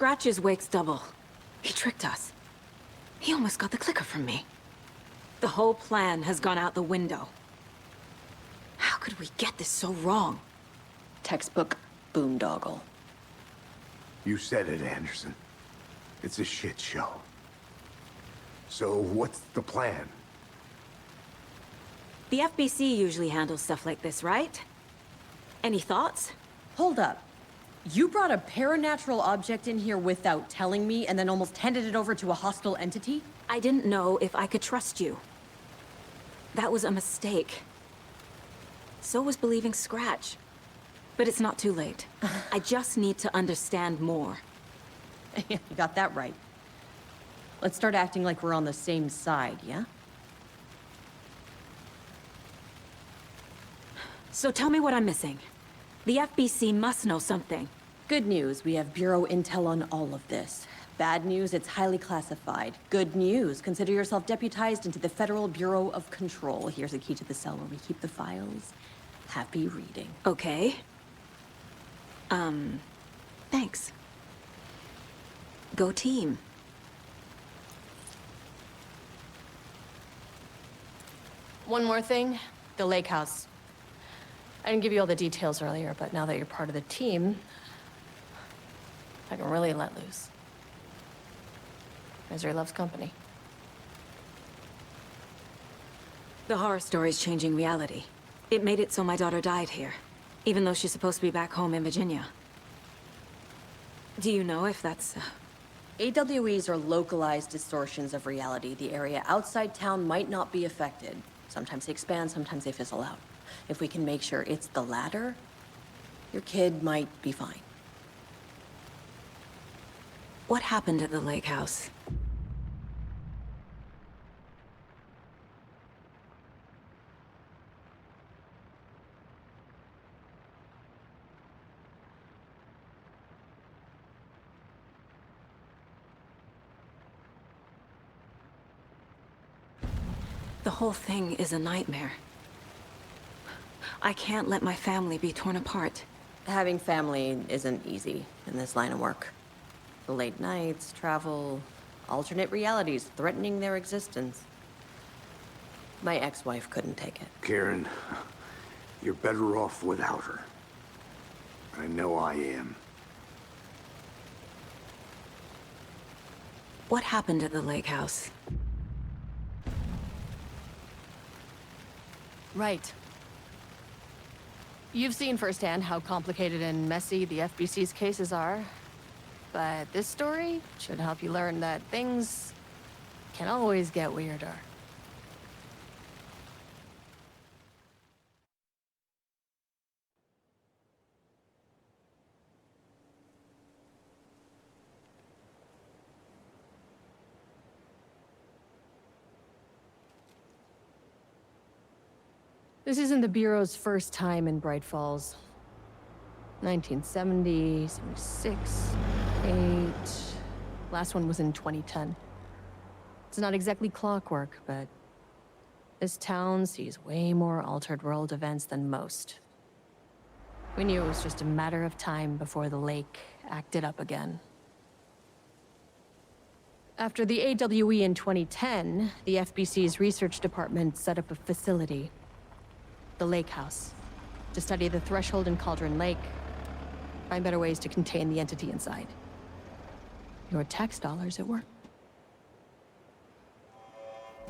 Scratch's Wake's double. He tricked us. He almost got the clicker from me. The whole plan has gone out the window. How could we get this so wrong? Textbook boondoggle. You said it, Anderson. It's a shit show. So what's the plan? The FBC usually handles stuff like this, right? Any thoughts? Hold up. You brought a paranatural object in here without telling me and then almost handed it over to a hostile entity? I didn't know if I could trust you. That was a mistake. So was believing Scratch. But it's not too late. I just need to understand more. You got that right. Let's start acting like we're on the same side, yeah? So tell me what I'm missing. The FBC must know something. Good news, we have Bureau intel on all of this. Bad news, it's highly classified. Good news, consider yourself deputized into the Federal Bureau of Control. Here's a key to the cell where we keep the files. Happy reading. Okay. Thanks. Go team. One more thing, the lake house. I didn't give you all the details earlier, but now that you're part of the team, I can really let loose. Misery loves company. The horror story's changing reality. It made it so my daughter died here, even though she's supposed to be back home in Virginia. Do you know if that's... AWEs are localized distortions of reality. The area outside town might not be affected. Sometimes they expand, sometimes they fizzle out. If we can make sure it's the latter, your kid might be fine. What happened at the lake house? The whole thing is a nightmare. I can't let my family be torn apart. Having family isn't easy in this line of work. The late nights, travel, alternate realities threatening their existence. My ex-wife couldn't take it. Karen, you're better off without her. I know I am. What happened at the lake house? Right. You've seen firsthand how complicated and messy the FBC's cases are. But this story should help you learn that things can always get weirder. This isn't the Bureau's first time in Bright Falls. 1970, 76, 8... Last one was in 2010. It's not exactly clockwork, but this town sees way more altered world events than most. We knew it was just a matter of time before the lake acted up again. After the AWE in 2010, the FBC's research department set up a facility, the Lake House, to study the threshold in Cauldron Lake, find better ways to contain the entity inside. Your tax dollars at work.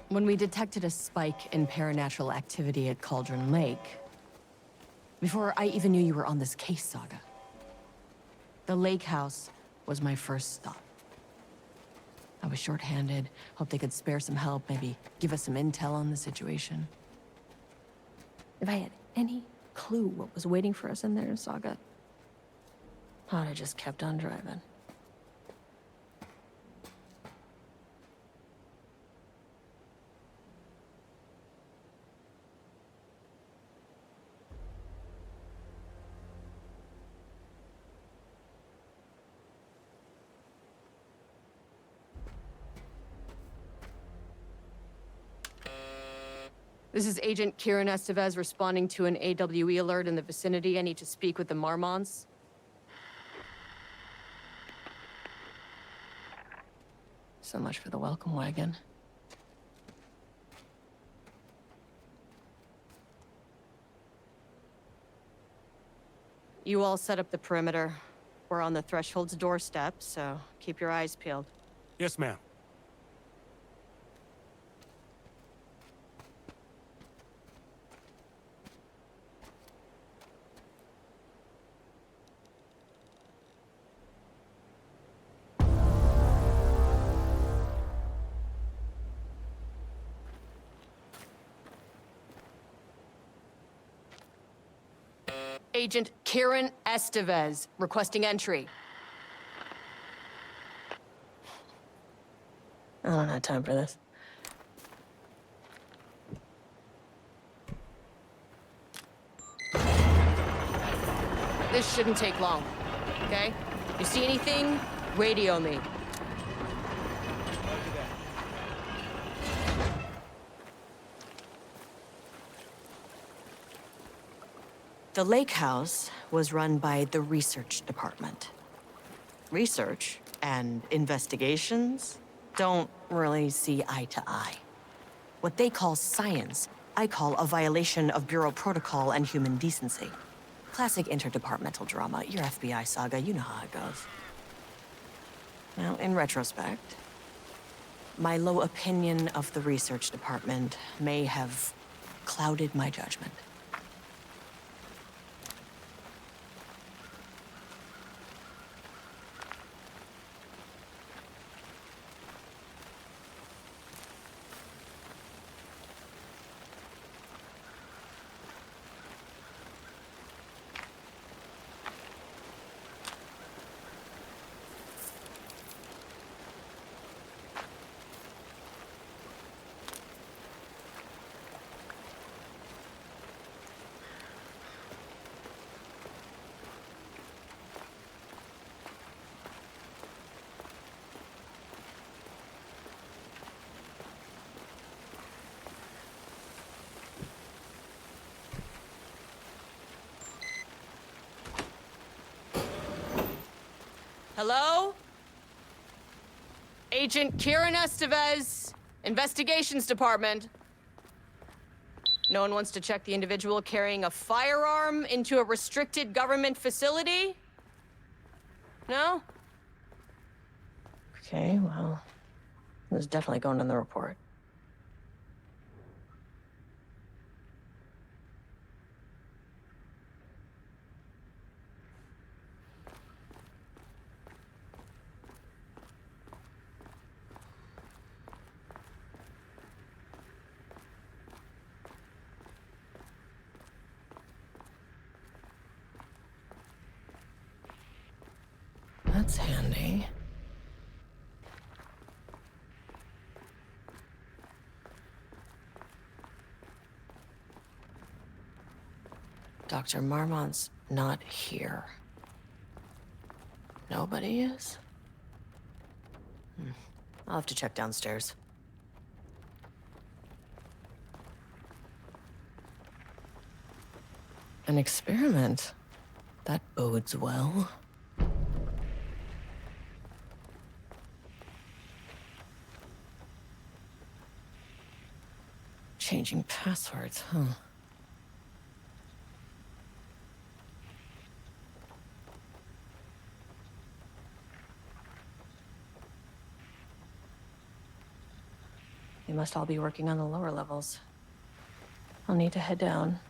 When we detected a spike in paranatural activity at Cauldron Lake, before I even knew you were on this case, Saga, the Lake House was my first stop. I was short-handed, hoped they could spare some help, maybe give us some intel on the situation. If I had any clue what was waiting for us in there, Saga, I'd have just kept on driving. This is Agent Kieran Estevez responding to an AWE alert in the vicinity. I need to speak with the Marmonts. So much for the welcome wagon. You all set up the perimeter. We're on the threshold's doorstep, so keep your eyes peeled. Yes, ma'am. Agent Kieran Estevez, requesting entry. I don't have time for this. This shouldn't take long, okay? You see anything, radio me. The lake house was run by the research department. Research and investigations don't really see eye to eye. What they call science, I call a violation of Bureau protocol and human decency. Classic interdepartmental drama, your FBI saga, you know how it goes. Now, in retrospect, my low opinion of the research department may have clouded my judgment. Hello? Agent Kieran Estevez, Investigations Department. No one wants to check the individual carrying a firearm into a restricted government facility? No? Okay, well, it was definitely going in the report. That's handy. Dr. Marmont's not here. Nobody is? I'll have to check downstairs. An experiment? That bodes well. Changing passwords, huh? They must all be working on the lower levels. I'll need to head down.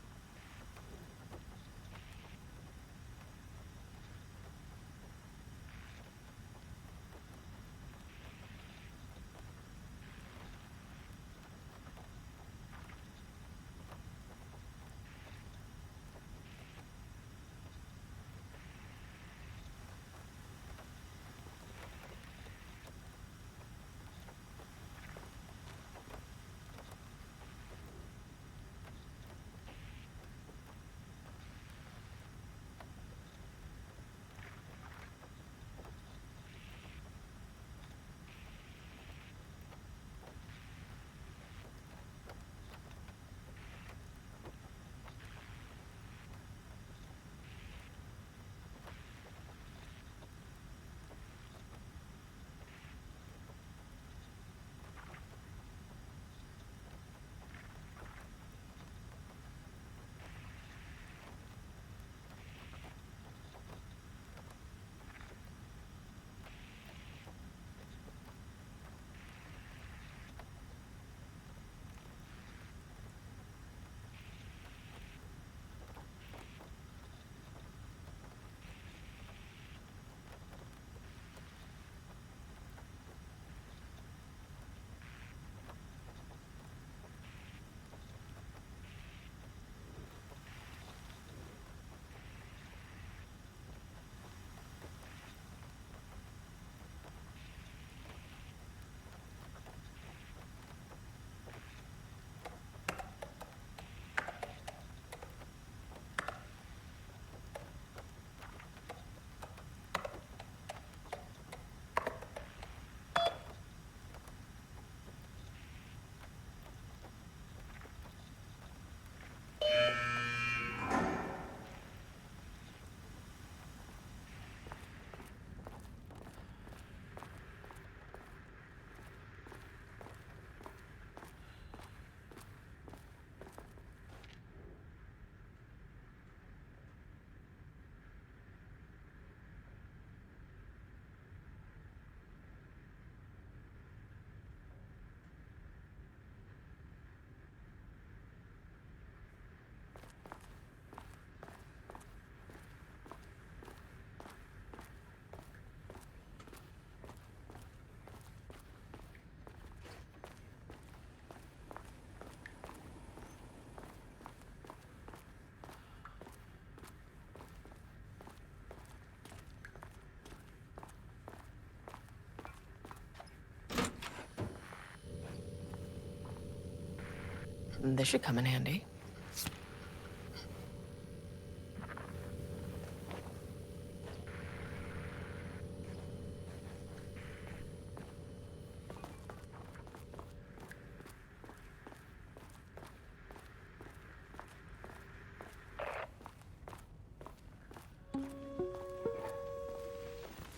This should come in handy.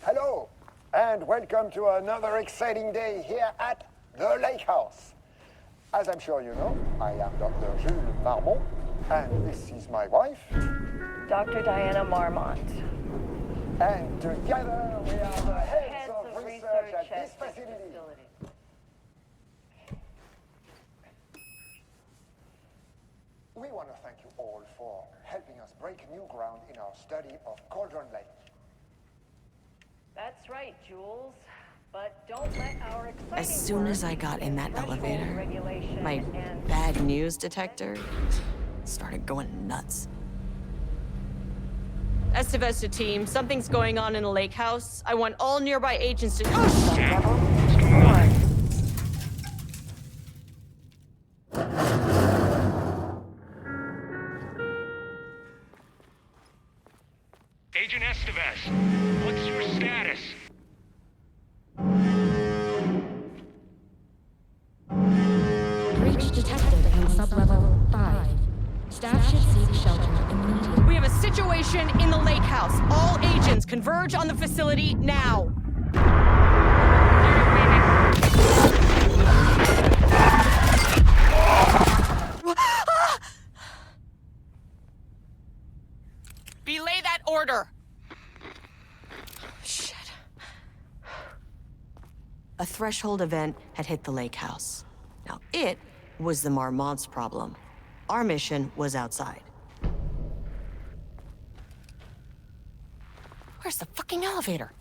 Hello, and welcome to another exciting day here at the Lake House. As I'm sure you know, I am Dr. Jules Marmont, and this is my wife. Dr. Diana Marmont. And together we are the heads of research at this facility. We want to thank you all for helping us break new ground in our study of Cauldron Lake. That's right, Jules. But don't let our exciting As soon as I got in that elevator, my bad news detector started going nuts. Estivesta team, something's going on in the lake house. I want all nearby agents to— Oh, shit! Agent Estevez, what's your status? Breach detected in sublevel 5. Staff should seek shelter immediately. We have a situation in the lake house. All agents converge on the facility now. Belay that order. Shit. A threshold event had hit the lake house. Now, it was the Marmont's problem. Our mission was outside. Where's the fucking elevator?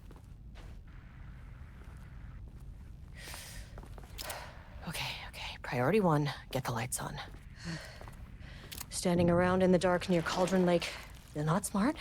Okay. Priority 1, get the lights on. Standing around in the dark near Cauldron Lake, you're not smart.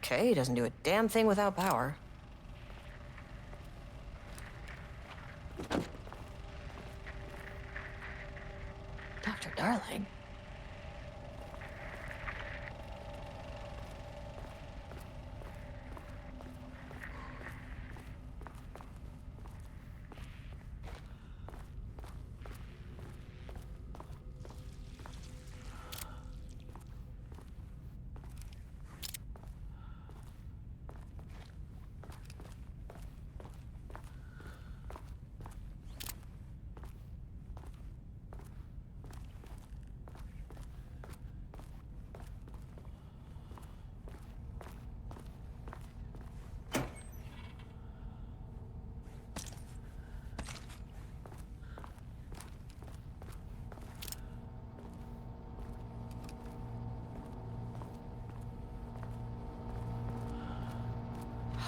Okay, he doesn't do a damn thing without power. Dr. Darling?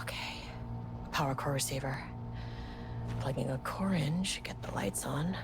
Okay. Power core receiver. Plugging a core in should get the lights on.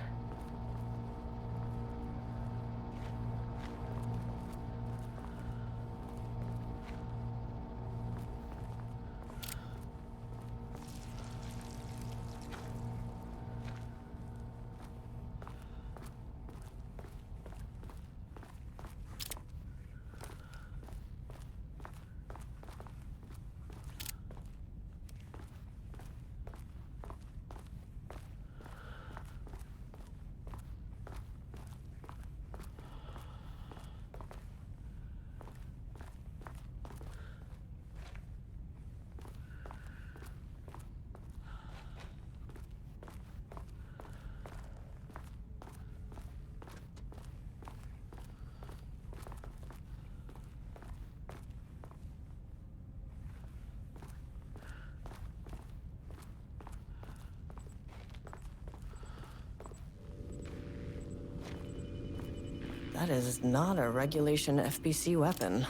That is not a regulation FBC weapon.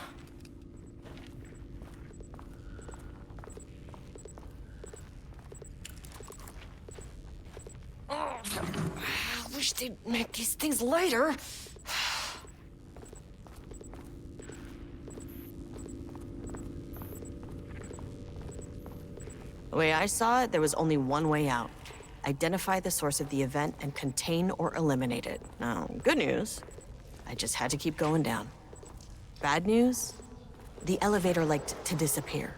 Oh, I wish they'd make these things lighter. The way I saw it, there was only one way out. Identify the source of the event and contain or eliminate it. Now, good news, I just had to keep going down. Bad news, the elevator liked to disappear.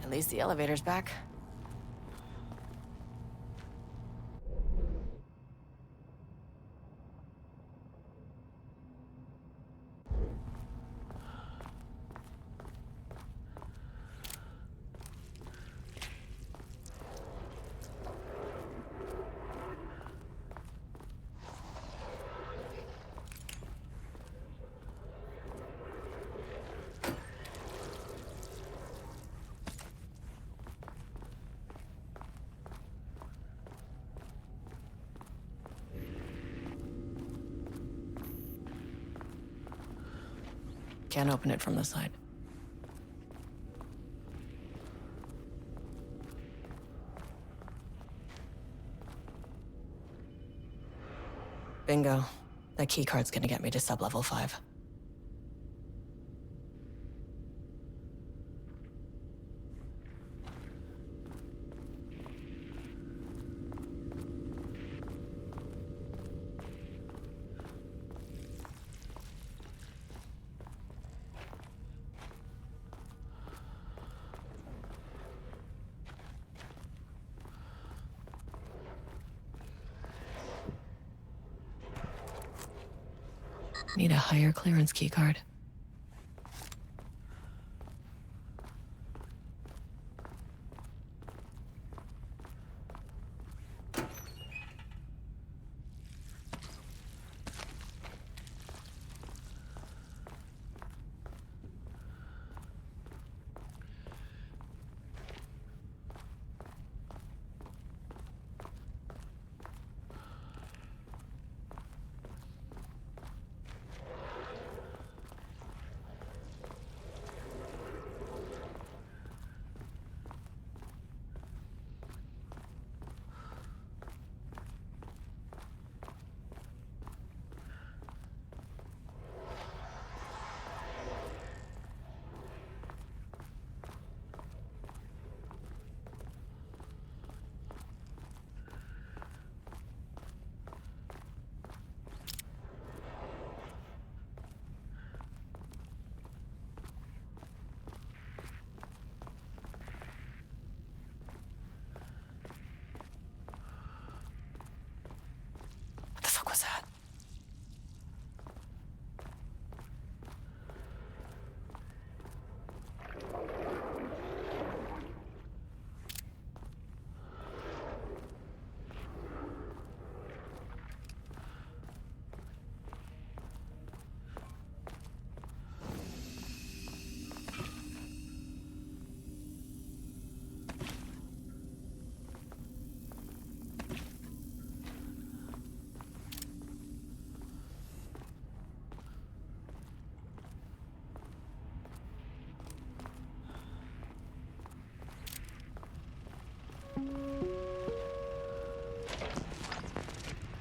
At least the elevator's back. Can't open it from the side. Bingo. That keycard's gonna get me to sub-level 5. Need a higher clearance keycard. What the fuck was that?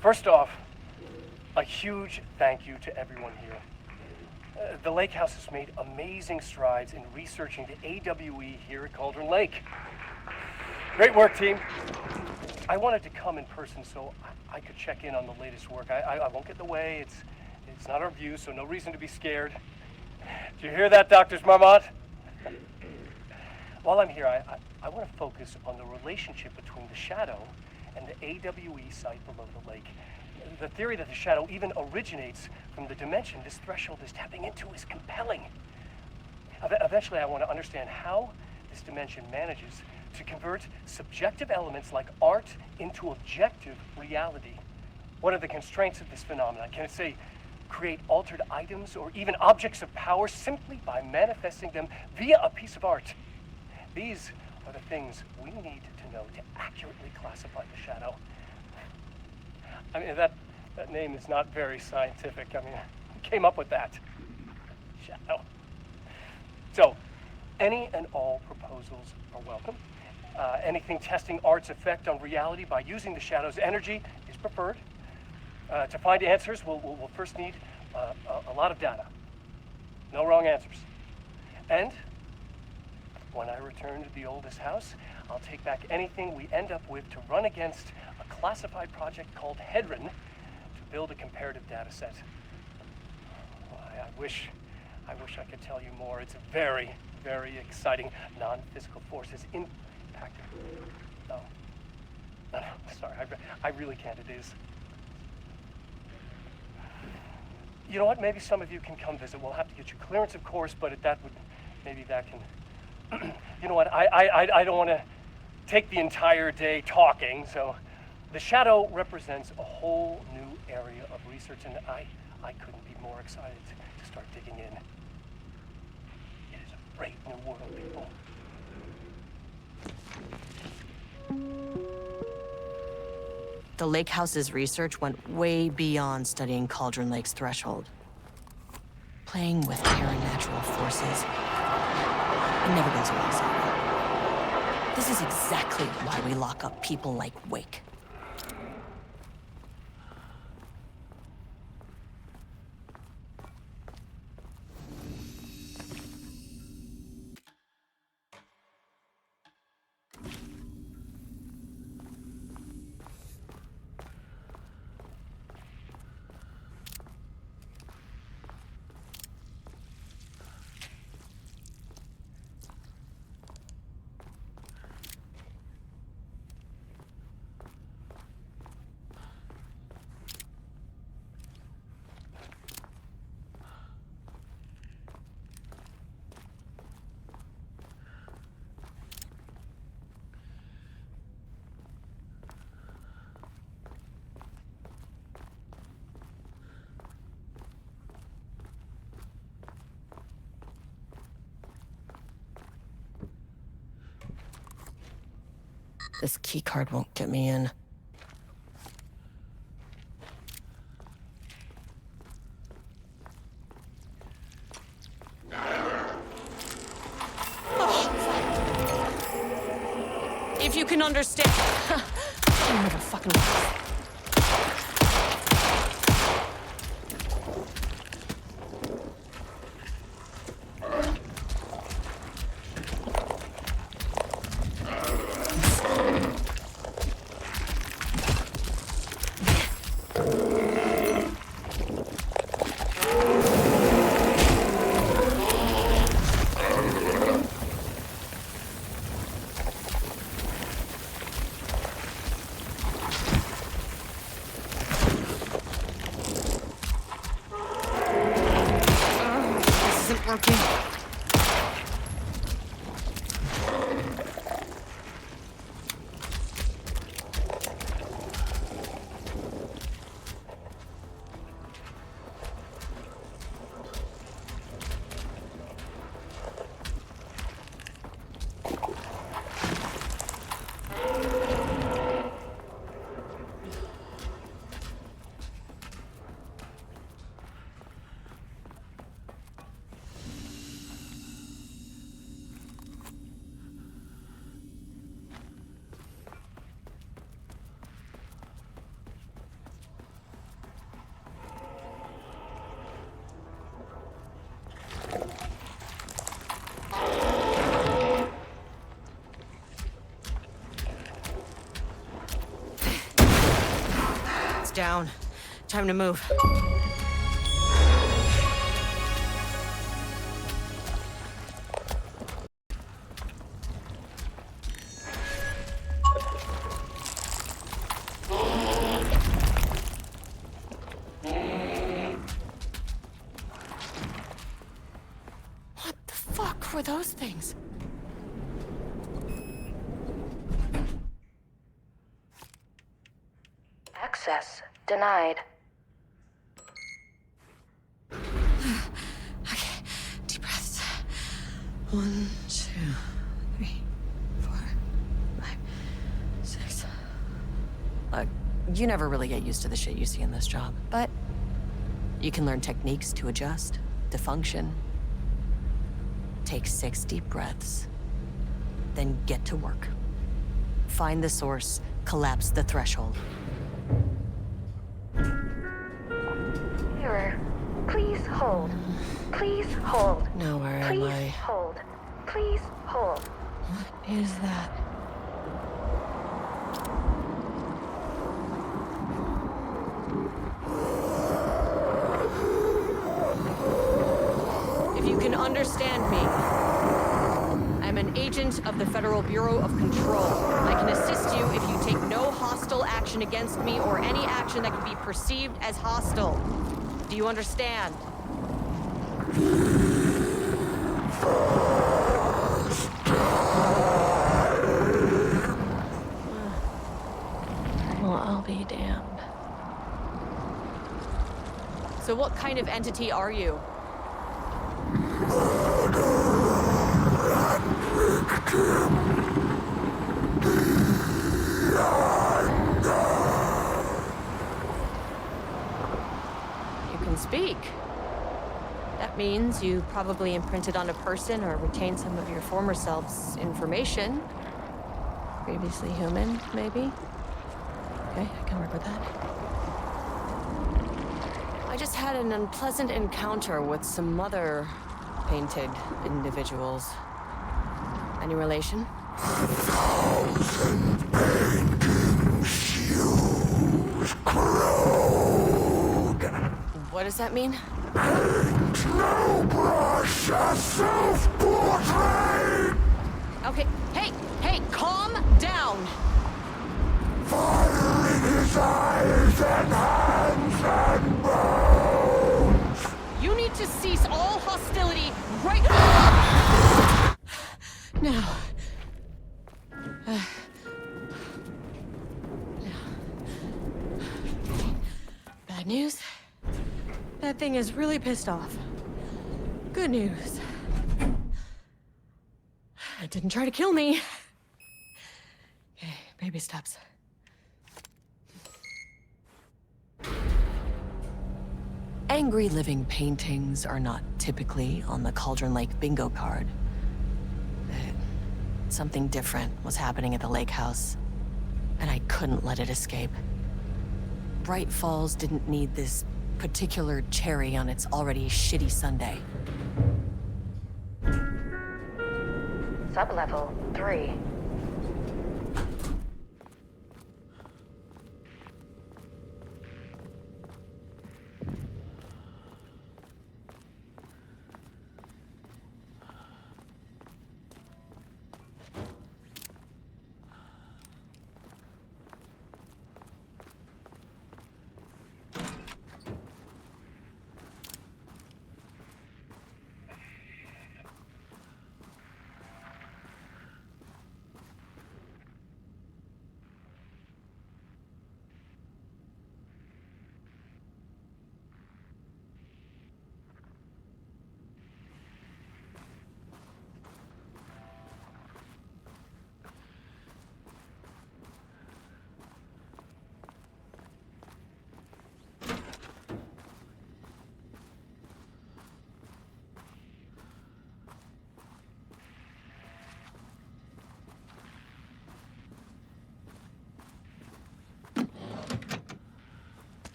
First off, a huge thank you to everyone here. The Lake House has made amazing strides in researching the AWE here at Cauldron Lake. Great work, team. I wanted to come in person so I could check in on the latest work. I won't get in the way. It's not our view, so no reason to be scared. Do you hear that, Dr. Marmont? While I'm here, I want to focus on the relationship between the Shadow and the AWE site below the lake. The theory that the Shadow even originates from the dimension this threshold is tapping into is compelling. Eventually, I want to understand how this dimension manages to convert subjective elements like art into objective reality. What are the constraints of this phenomenon? Can it, say, create altered items or even objects of power simply by manifesting them via a piece of art? These are the things we need to know to accurately classify the shadow. I mean, that name is not very scientific. I mean, who came up with that? Shadow. So, any and all proposals are welcome. Anything testing art's effect on reality by using the shadow's energy is preferred. To find answers, we'll first need a lot of data. No wrong answers. And when I return to the oldest house, I'll take back anything we end up with to run against a classified project called Hedron to build a comparative data set. I wish I could tell you more. It's very, very exciting. Non-physical forces impacted. No, sorry, I really can't. It is. You know what? Maybe some of you can come visit. We'll have to get you clearance, of course, but maybe that can. You know what? I don't want to take the entire day talking. So, the shadow represents a whole new area of research, and I couldn't be more excited to start digging in. It is a great new world, people. The Lake House's research went way beyond studying Cauldron Lake's threshold. Playing with paranatural forces. It never goes away, Saga. This is exactly why we lock up people like Wake. This keycard won't get me in. If you can understand. I never fucking will. Working. Down. Time to move. What the fuck? Access denied. Okay, deep breaths. 1, 2, 3, 4, 5, 6. Look, you never really get used to the shit you see in this job, but you can learn techniques to adjust, to function. Take 6 deep breaths, then get to work. Find the source, collapse the threshold. Mirror, please hold. Please hold. Now where am Please I? hold. Please hold. What is that? If you can understand me, I'm an agent of the Federal Bureau of Control. I can assist you if you take no hostile action against me or any action that can be perceived as hostile. Do you understand? Well, I'll be damned. So what kind of entity are you? You can speak. That means you probably imprinted on a person or retained some of your former self's information. Previously human, maybe? Okay, I can work with that. I just had an unpleasant encounter with some other painted individuals. Any relation? 1,000 paintings use crude. What does that mean? Paint no brush, a self-portrait. Okay, hey, calm down! Fire in his eyes and hands and bones. You need to cease all hostility right now. Bad news? That thing is really pissed off. Good news. It didn't try to kill me. Okay, baby steps. Angry living paintings are not typically on the Cauldron Lake bingo card. But something different was happening at the lake house, and I couldn't let it escape. Bright Falls didn't need this particular cherry on its already shitty sundae. Sublevel 3.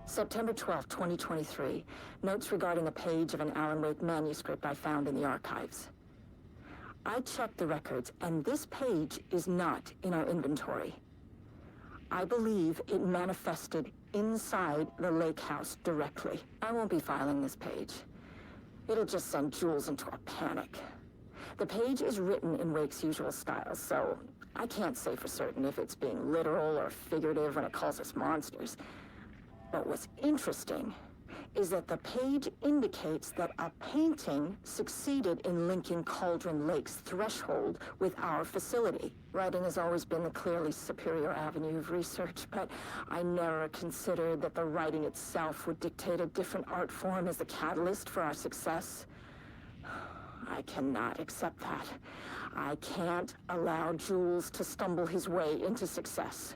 September 12, 2023. Notes regarding a page of an Alan Wake manuscript I found in the archives. I checked the records, and this page is not in our inventory. I believe it manifested inside the lake house directly. I won't be filing this page. It'll just send Jules into a panic. The page is written in Wake's usual style, so I can't say for certain if it's being literal or figurative when it calls us monsters. But what's interesting is that the page indicates that a painting succeeded in linking Cauldron Lake's threshold with our facility. Writing has always been the clearly superior avenue of research, but I never considered that the writing itself would dictate a different art form as the catalyst for our success. I cannot accept that. I can't allow Jules to stumble his way into success.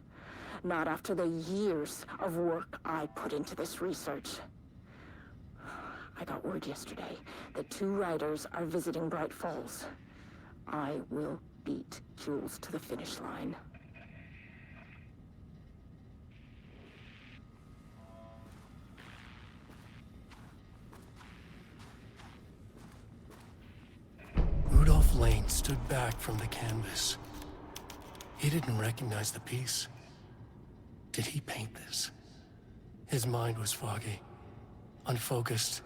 Not after the years of work I put into this research. I got word yesterday that 2 writers are visiting Bright Falls. I will beat Jules to the finish line. Rudolph Lane stood back from the canvas. He didn't recognize the piece. Did he paint this? His mind was foggy, unfocused.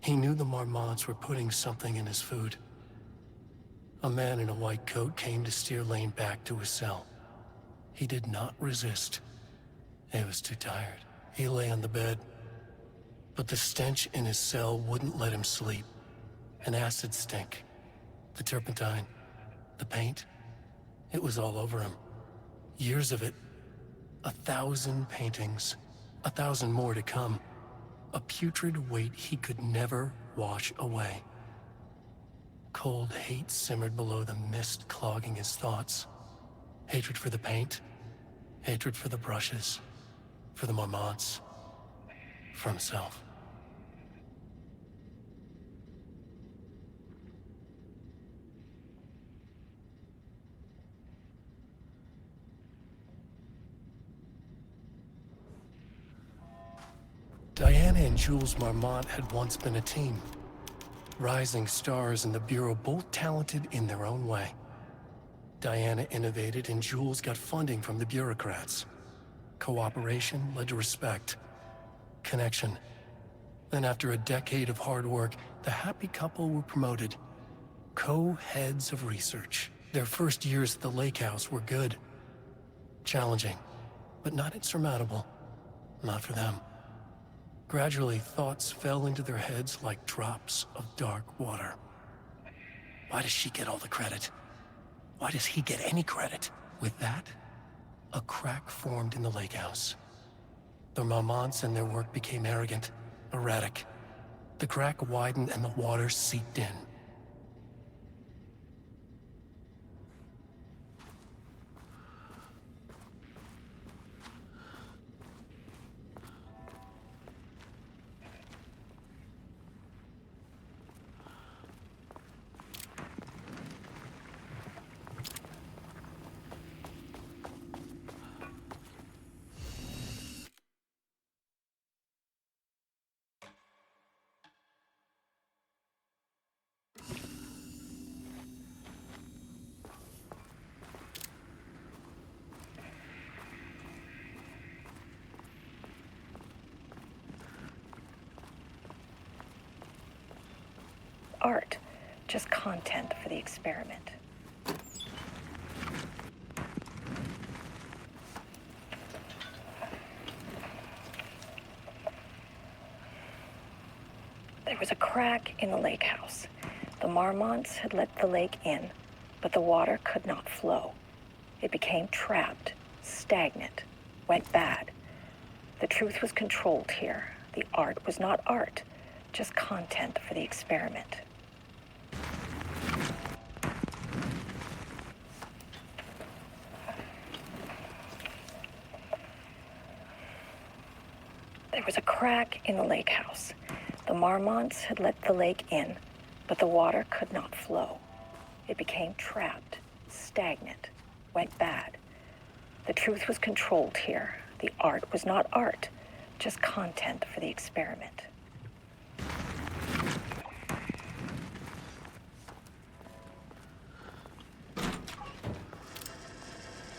He knew the Marmonts were putting something in his food. A man in a white coat came to steer Lane back to his cell. He did not resist. He was too tired. He lay on the bed, but the stench in his cell wouldn't let him sleep. An acid stink. The turpentine. The paint. It was all over him. Years of it. 1,000 paintings. 1,000 more to come. A putrid weight he could never wash away. Cold hate simmered below the mist clogging his thoughts. Hatred for the paint. Hatred for the brushes. For the Marmonts. For himself. Diana and Jules Marmont had once been a team. Rising stars in the Bureau, both talented in their own way. Diana innovated and Jules got funding from the bureaucrats. Cooperation led to respect. Connection. Then after a decade of hard work, the happy couple were promoted. Co-heads of research. Their first years at the lake house were good. Challenging, but not insurmountable. Not for them. Gradually, thoughts fell into their heads like drops of dark water. Why does she get all the credit? Why does he get any credit? With that, a crack formed in the lake house. The Marmonts and their work became arrogant, erratic. The crack widened and the water seeped in. Art, just content for the experiment. There was a crack in the lake house. The Marmonts had let the lake in, but the water could not flow. It became trapped, stagnant, went bad. The truth was controlled here. The art was not art, just content for the experiment. There was a crack in the lake house. The Marmonts had let the lake in, but the water could not flow. It became trapped, stagnant, went bad. The truth was controlled here. The art was not art, just content for the experiment.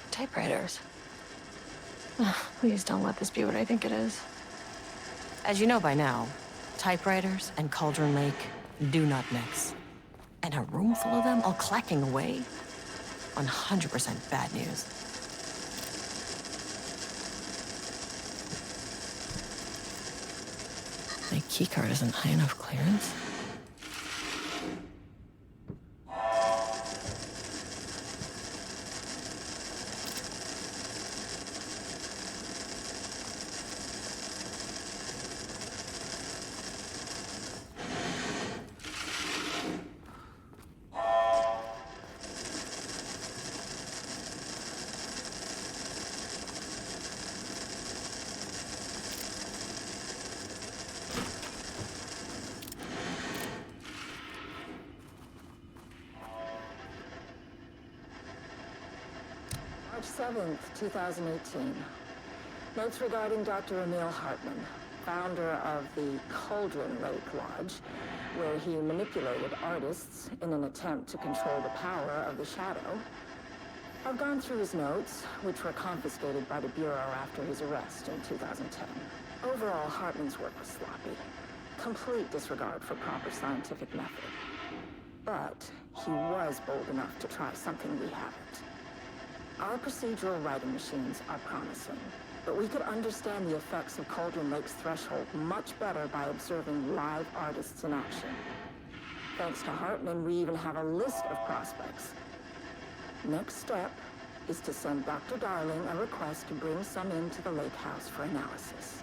Typewriters. Please don't let this be what I think it is. As you know by now, typewriters and Cauldron Lake do not mix. And a room full of them all clacking away? 100% bad news. My keycard isn't high enough clearance. March 7th, 2018. Notes regarding Dr. Emil Hartman, founder of the Cauldron Lake Lodge, where he manipulated artists in an attempt to control the power of the shadow. I've gone through his notes, which were confiscated by the Bureau after his arrest in 2010. Overall, Hartman's work was sloppy. Complete disregard for proper scientific method. But he was bold enough to try something we haven't. Our procedural writing machines are promising, but we could understand the effects of Cauldron Lake's threshold much better by observing live artists in action. Thanks to Hartman, we even have a list of prospects. Next step is to send Dr. Darling a request to bring some into the lake house for analysis.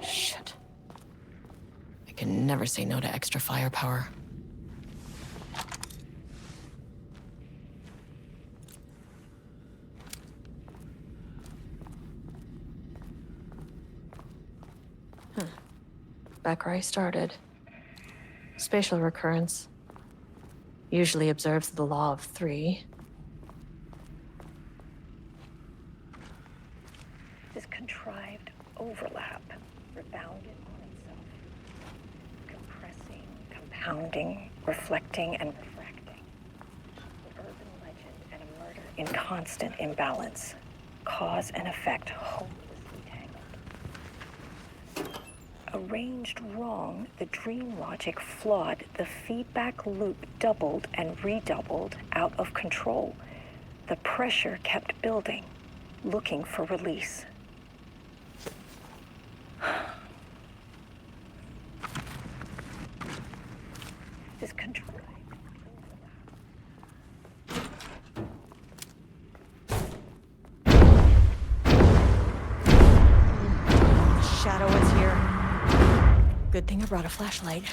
Shit. I can never say no to extra firepower. Back where I started. Spatial recurrence. Usually observes the law of 3. This contrived overlap rebounded on itself, compressing, compounding, reflecting, and refracting. An urban legend and a murder in constant imbalance. Cause and effect hopelessly tangled. Arranged wrong, the dream logic flawed, the feedback loop doubled and redoubled, out of control. The pressure kept building, looking for release. This contrived Shadow is here. Good thing I brought a flashlight.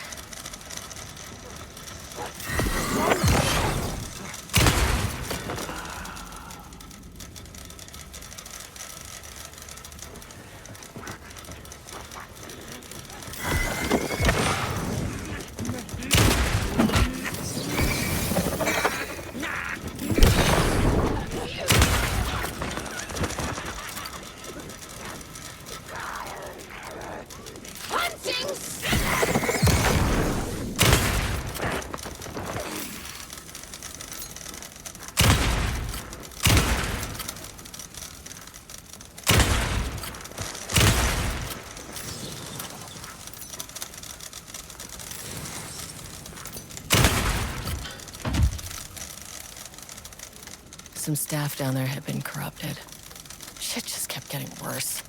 some staff down there had been corrupted. Shit just kept getting worse.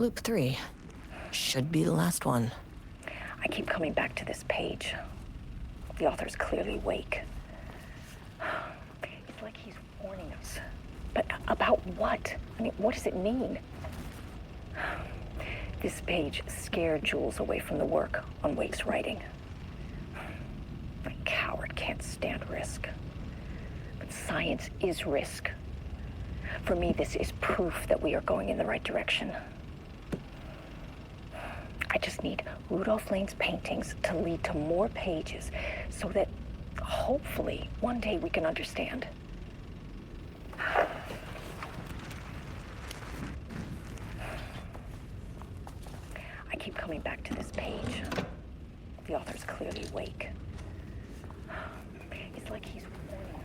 Loop 3. Should be the last one. I keep coming back to this page. The author's clearly awake. It's like he's warning us. But about what? I mean, what does it mean? This page scared Jules away from the work on Wake's writing. A coward can't stand risk. But science is risk. For me, this is proof that we are going in the right direction. I just need Rudolph Lane's paintings to lead to more pages so that hopefully one day we can understand. I keep coming back to this page. The author's clearly awake. It's like he's warning us.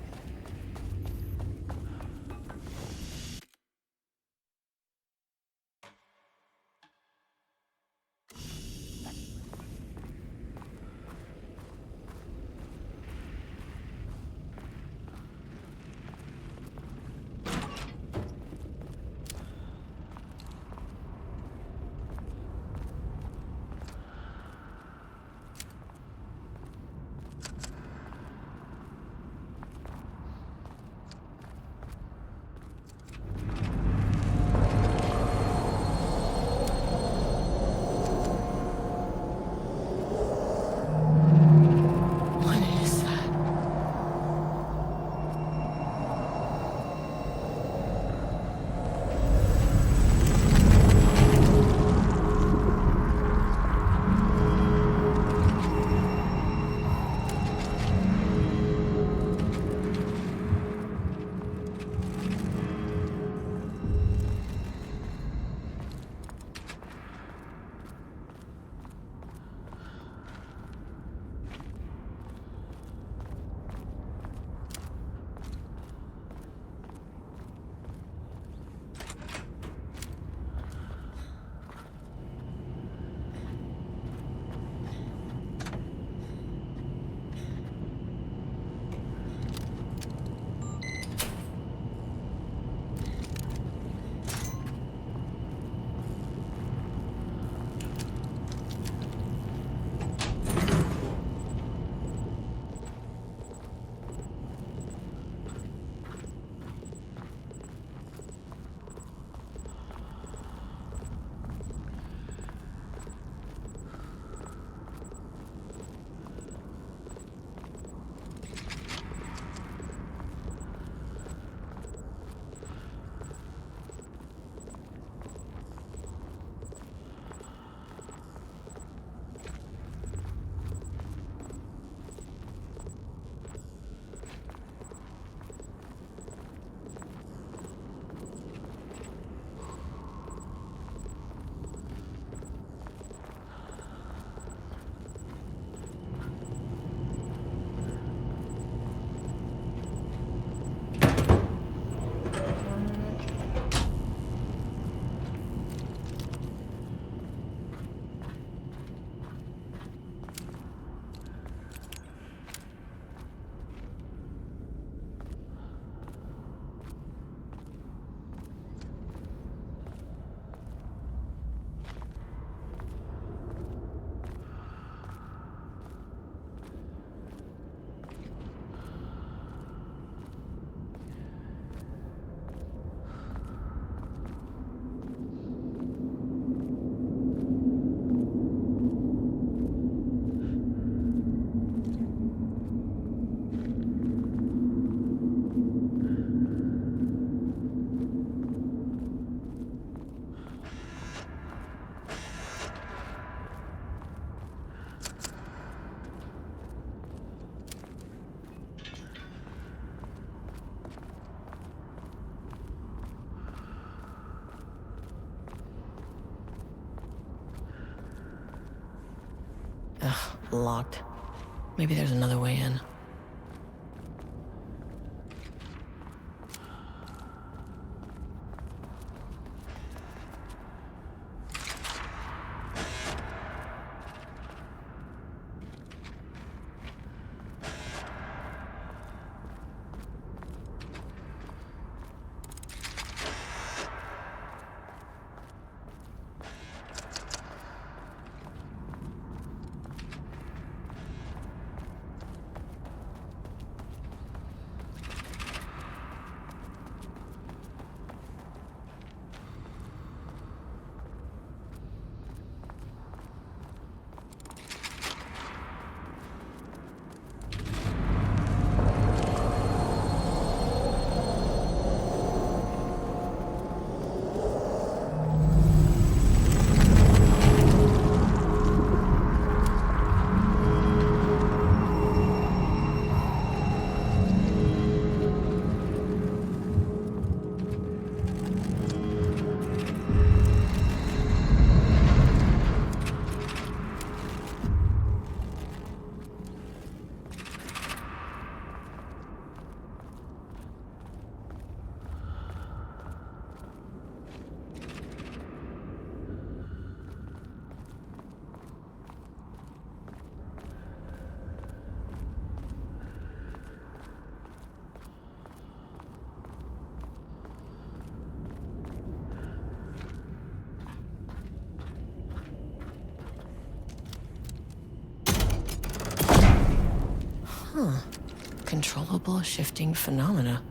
locked. Maybe there's another way in. Controllable shifting phenomena.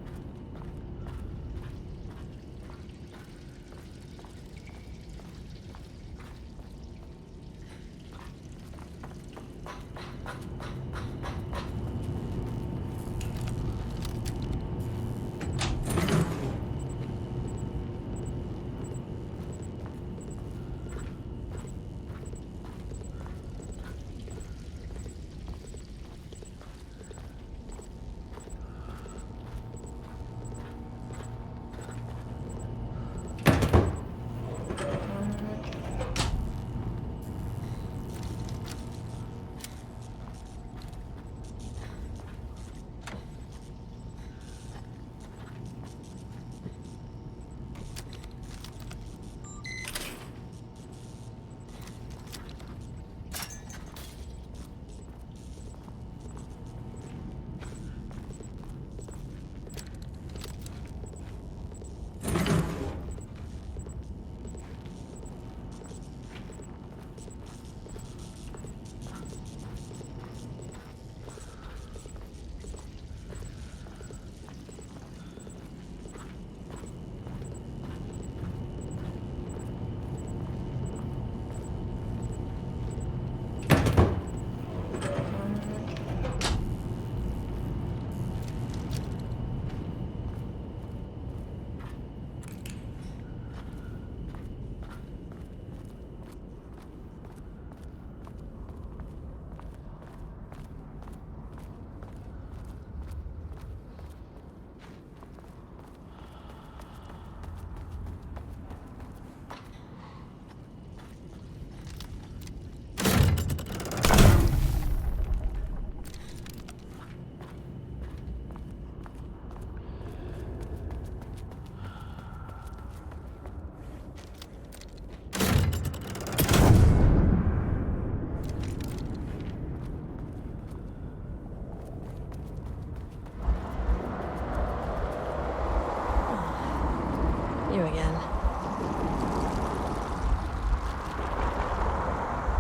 You again.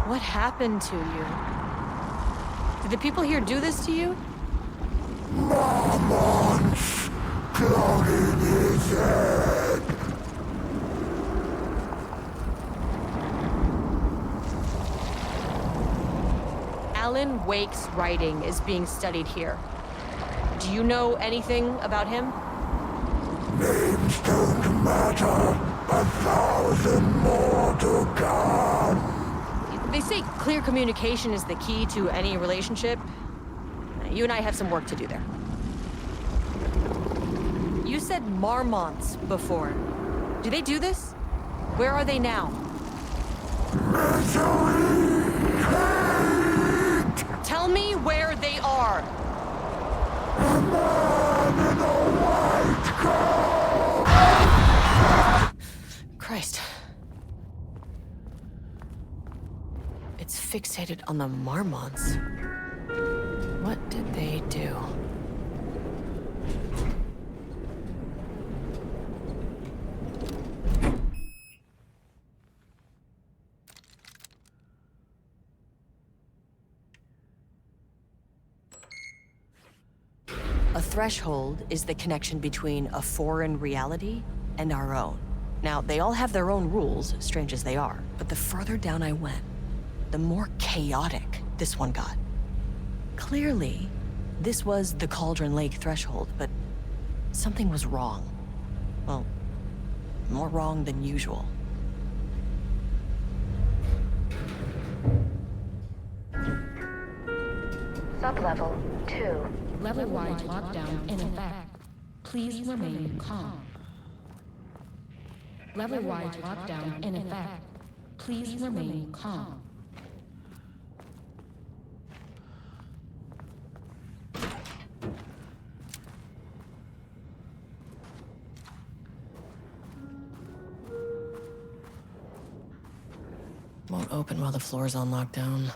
What happened to you? Did the people here do this to you? Marmonts clouding his head. Alan Wake's writing is being studied here. Do you know anything about him? Names don't matter. 1,000 more to come. They say clear communication is the key to any relationship. You and I have some work to do there. You said Marmonts before. Do they do this? Where are they now? Misery, hate, Tell me where they are! Christ. It's fixated on the Marmonts. What did they do? A threshold is the connection between a foreign reality and our own. Now, they all have their own rules, strange as they are, but the further down I went, the more chaotic this one got. Clearly, this was the Cauldron Lake threshold, but something was wrong. Well, more wrong than usual. Sublevel 2. Level-wide lockdown in effect. Please remain calm. Level-wide lockdown in effect. Please remain calm. Won't open while the floor's on lockdown.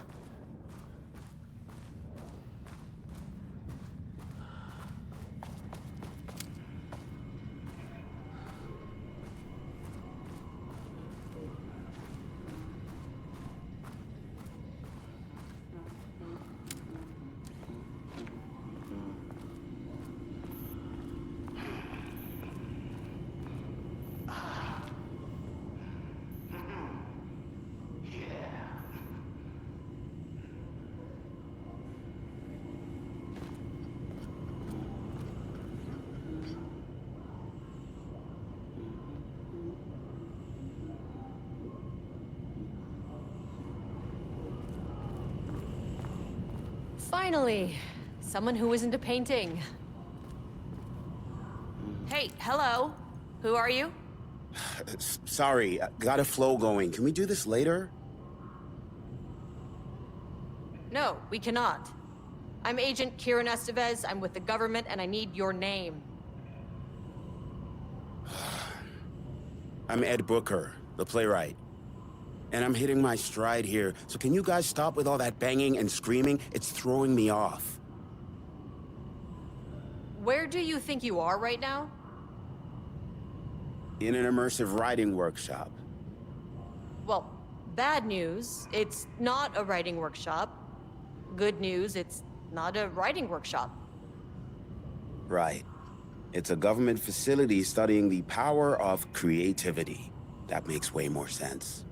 Finally, someone who isn't a painting. Hey, hello. Who are you? Sorry, got a flow going. Can we do this later? No, we cannot. I'm Agent Kieran Estevez. I'm with the government, and I need your name. I'm Ed Booker, the playwright. And I'm hitting my stride here, so can you guys stop with all that banging and screaming? It's throwing me off. Where do you think you are right now? In an immersive writing workshop. Well, bad news, it's not a writing workshop. Good news, it's not a writing workshop. Right. It's a government facility studying the power of creativity. That makes way more sense.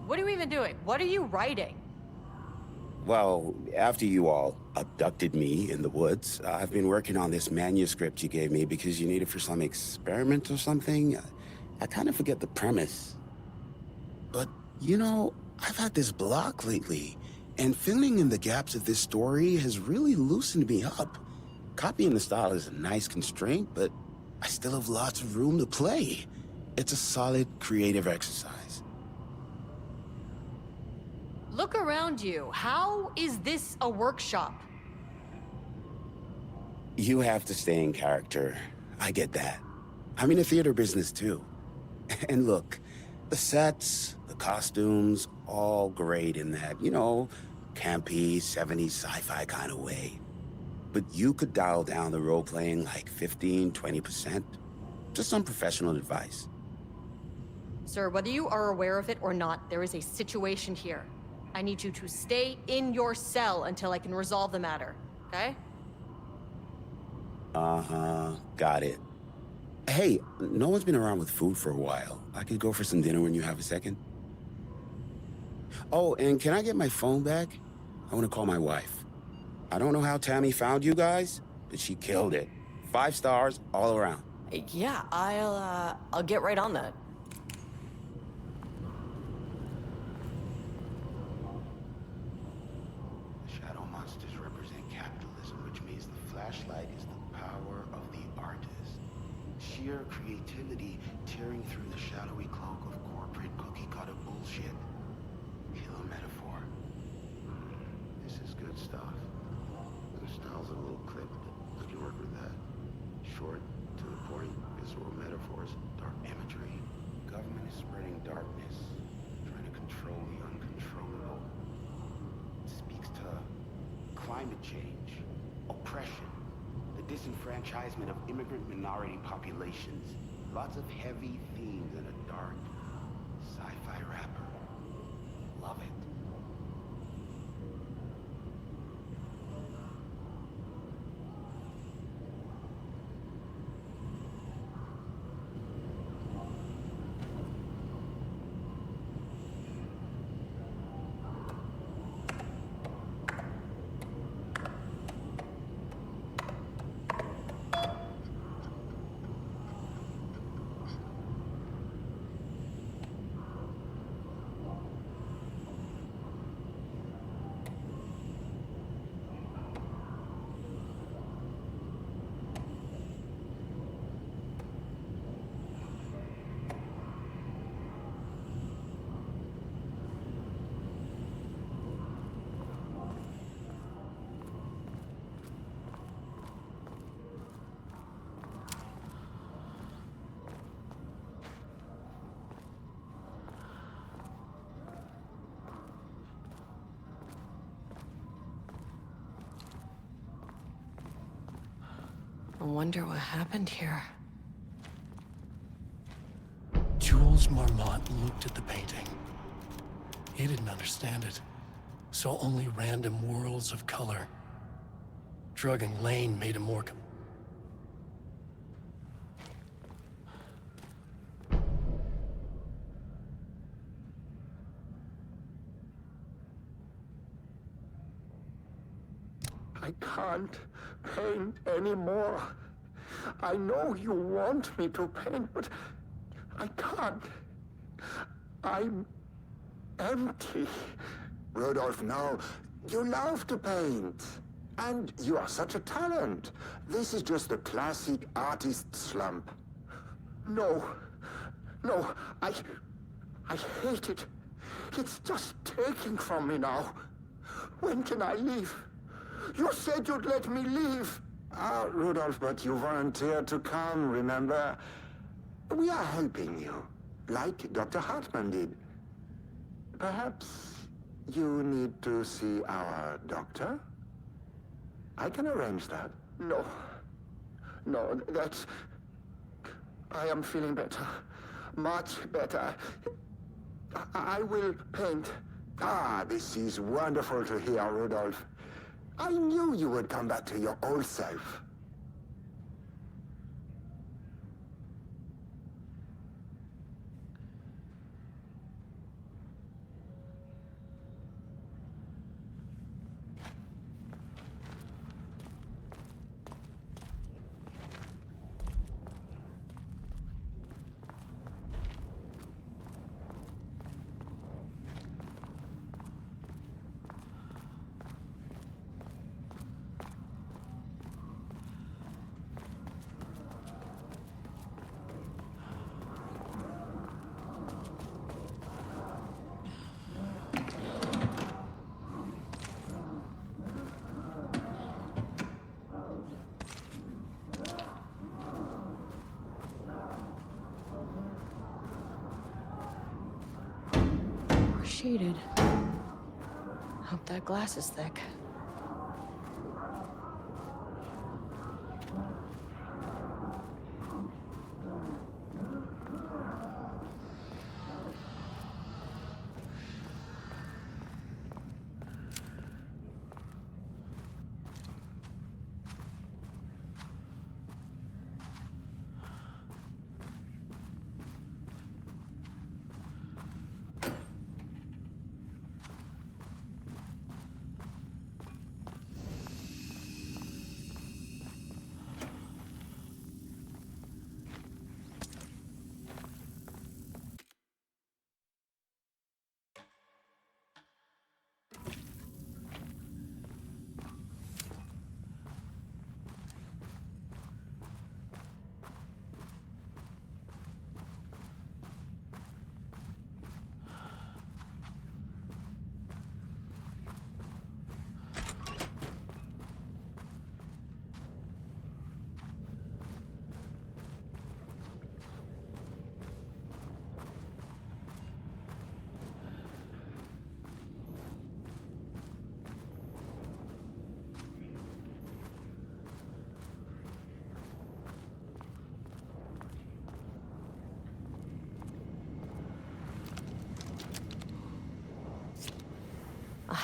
What are you even doing? What are you writing? Well, after you all abducted me in the woods, I've been working on this manuscript you gave me because you need it for some experiment or something. I kind of forget the premise. But, you know, I've had this block lately, and filling in the gaps of this story has really loosened me up. Copying the style is a nice constraint, but I still have lots of room to play. It's a solid creative exercise. Look around you. How is this a workshop? You have to stay in character. I get that. I'm in the theater business too. And look, the sets, the costumes, all great in that, you know, campy, 70s sci-fi kind of way. But you could dial down the role-playing like 15–20%. Just some professional advice. Sir, whether you are aware of it or not, there is a situation here. I need you to stay in your cell until I can resolve the matter, okay? Uh-huh, got it. Hey, no one's been around with food for a while. I could go for some dinner when you have a second. Oh, and can I get my phone back? I want to call my wife. I don't know how Tammy found you guys, but she killed it. 5 stars all around. Yeah, I'll get right on that. Shadow monsters represent capitalism, which means the flashlight is the power of the artist. Sheer creativity tearing through the shadowy cloak of corporate cookie-cutter bullshit. Killer metaphor. climate change, oppression, the disenfranchisement of immigrant minority populations. Lots of heavy themes in a dark sci-fi wrapper. Love it. I wonder what happened here. Jules Marmont looked at the painting. He didn't understand it. Saw only random whirls of color. Drugging Lane made him more... I can't paint anymore. I know you want me to paint, but I can't. I'm empty. Rudolph, no. You love to paint. And you are such a talent. This is just the classic artist slump. No. No, I hate it. It's just taking from me now. When can I leave? You said you'd let me leave. Ah, Rudolph, but you volunteered to come, remember? We are helping you, like Dr. Hartman did. Perhaps you need to see our doctor? I can arrange that. No. No, that's... I am feeling better. Much better. I will paint. Ah, this is wonderful to hear, Rudolph. I knew you would come back to your old self. We're shaded. Hope that glass is thick.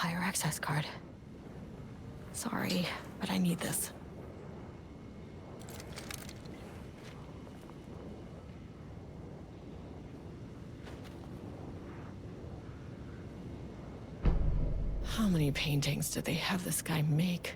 fire access card. Sorry, but I need this. How many paintings did they have this guy make?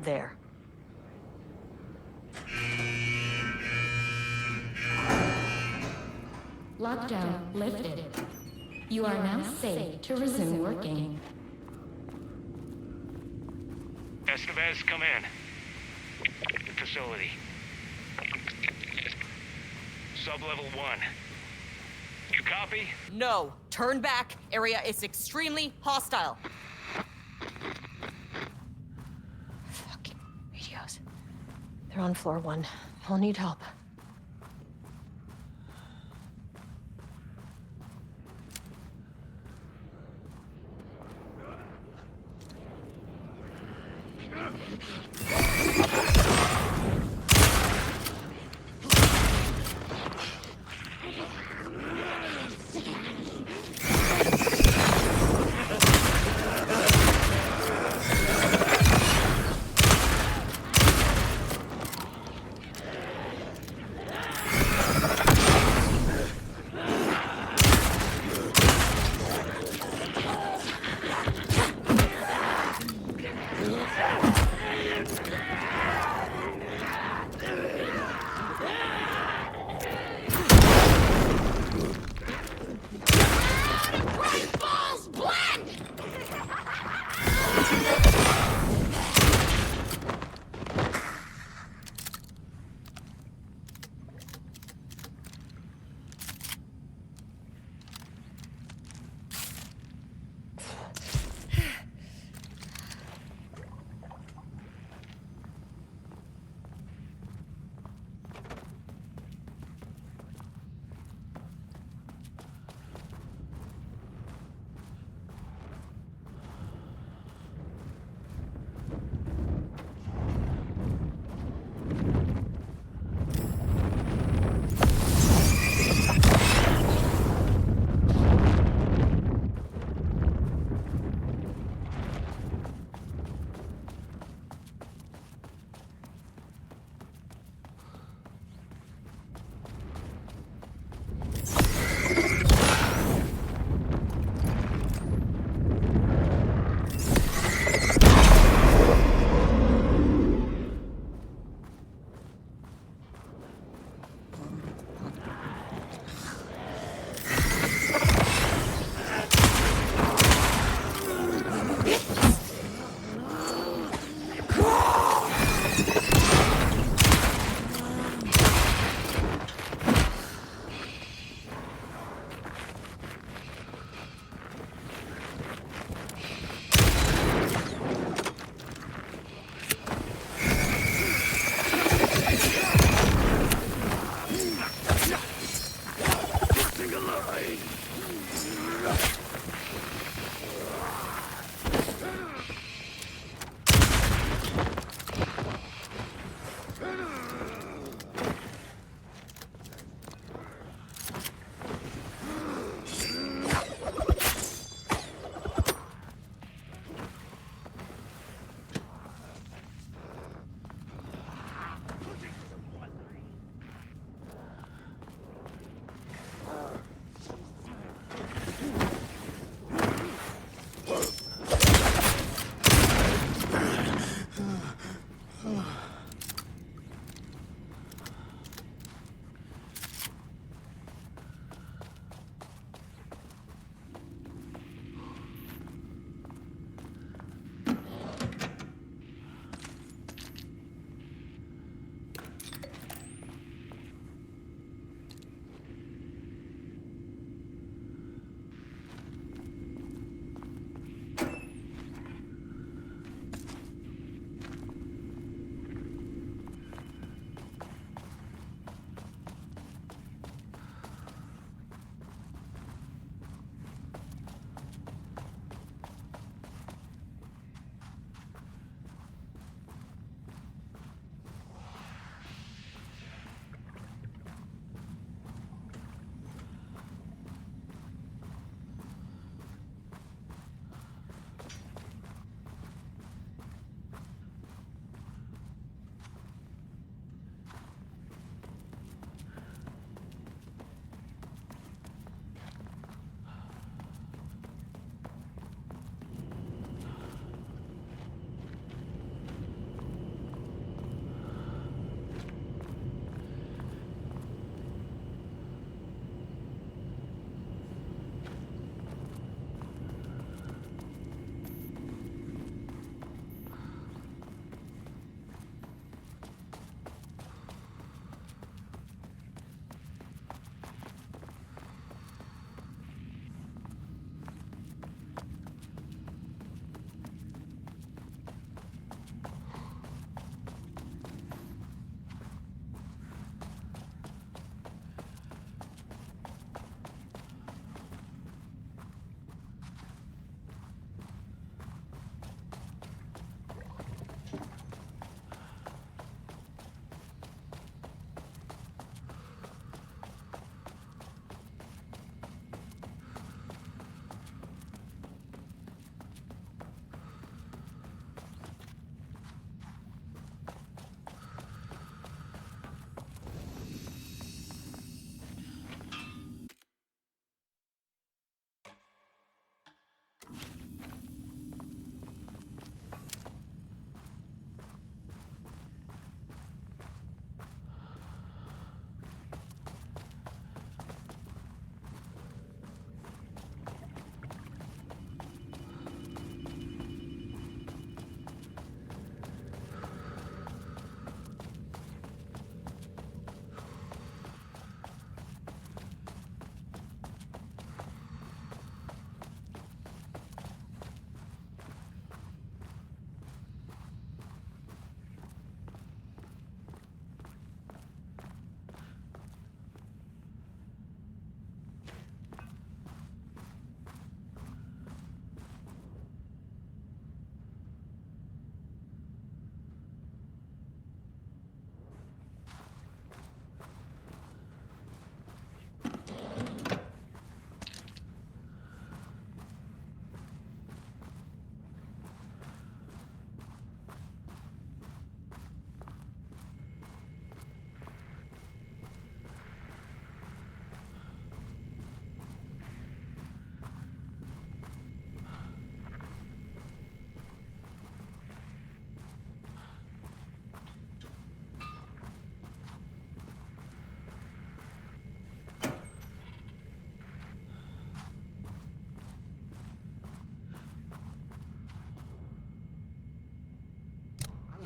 There. Lockdown lifted. You are now safe to resume working. Estevez, come in. Facility. Sub-level 1. You copy? No. Turn back. Area is extremely hostile. Fucking radios. They're on floor 1. I'll need help.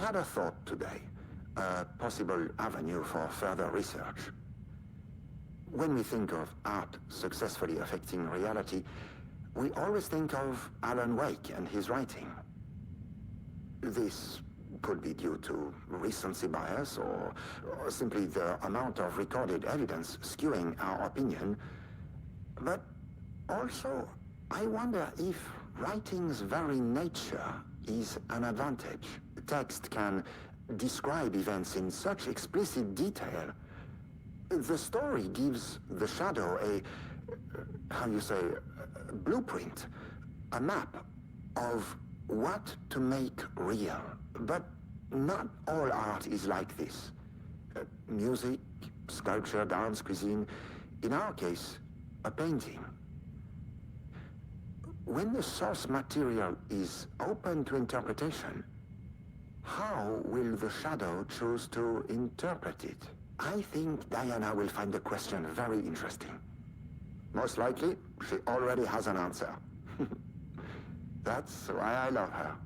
had a thought today, a possible avenue for further research. When we think of art successfully affecting reality, we always think of Alan Wake and his writing. This could be due to recency bias or simply the amount of recorded evidence skewing our opinion. But also, I wonder if writing's very nature is an advantage. Text can describe events in such explicit detail. The story gives the shadow a blueprint, a map of what to make real. But not all art is like this. Music, sculpture, dance, cuisine. In our case, a painting. When the source material is open to interpretation, how will the shadow choose to interpret it? I think Diana will find the question very interesting. Most likely, she already has an answer. That's why I love her.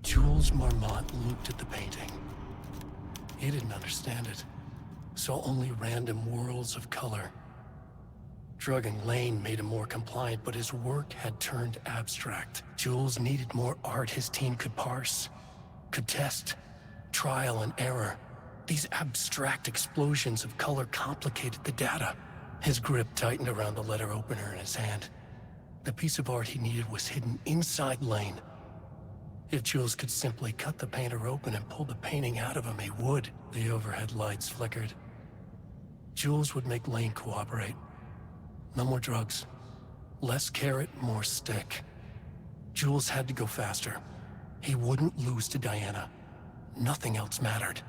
Jules Marmont looked at the painting. He didn't understand it. Saw only random whirls of color. Drugging Lane made him more compliant, but his work had turned abstract. Jules needed more art his team could parse, could test. Trial and error. These abstract explosions of color complicated the data. His grip tightened around the letter opener in his hand. The piece of art he needed was hidden inside Lane. If Jules could simply cut the painter open and pull the painting out of him, he would. The overhead lights flickered. Jules would make Lane cooperate. No more drugs. Less carrot, more stick. Jules had to go faster. He wouldn't lose to Diana. Nothing else mattered.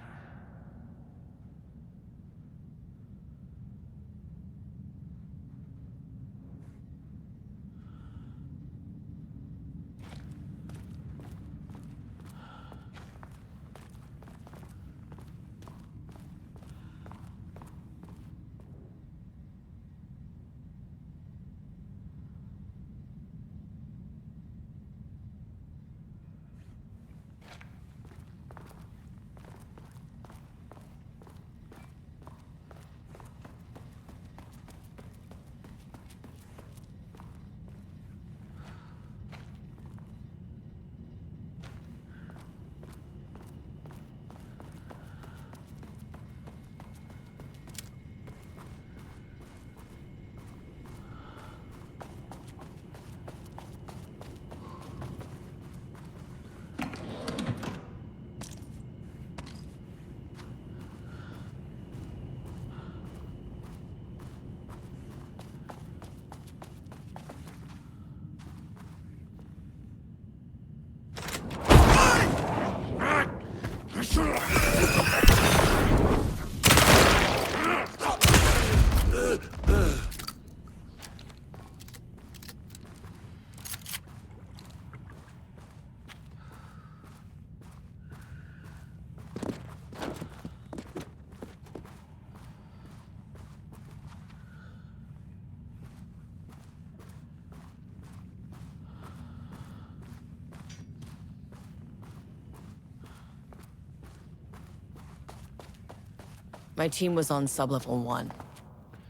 My team was on sublevel 1.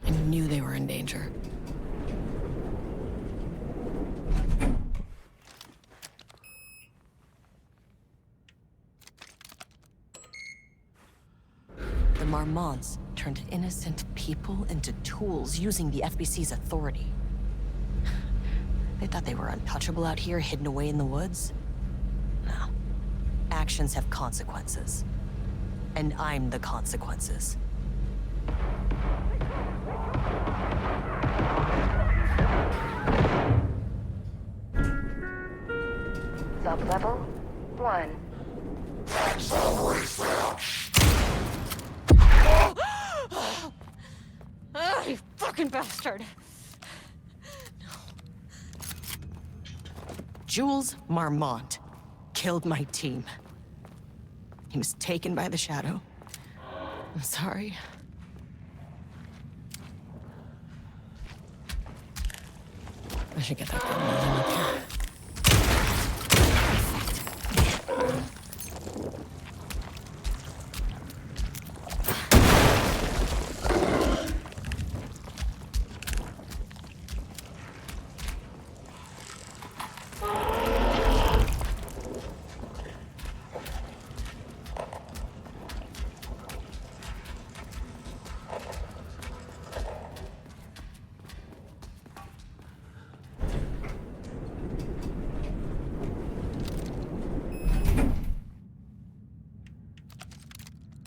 I knew they were in danger. The Marmonts turned innocent people into tools using the FBC's authority. They thought they were untouchable out here, hidden away in the woods? No. Actions have consequences. And I'm the consequences. Sublevel 1. That's always there. Ah, you fucking bastard! No. Jules Marmont killed my team. He was taken by the Shadow. I'm sorry. I should get that gun moving up here.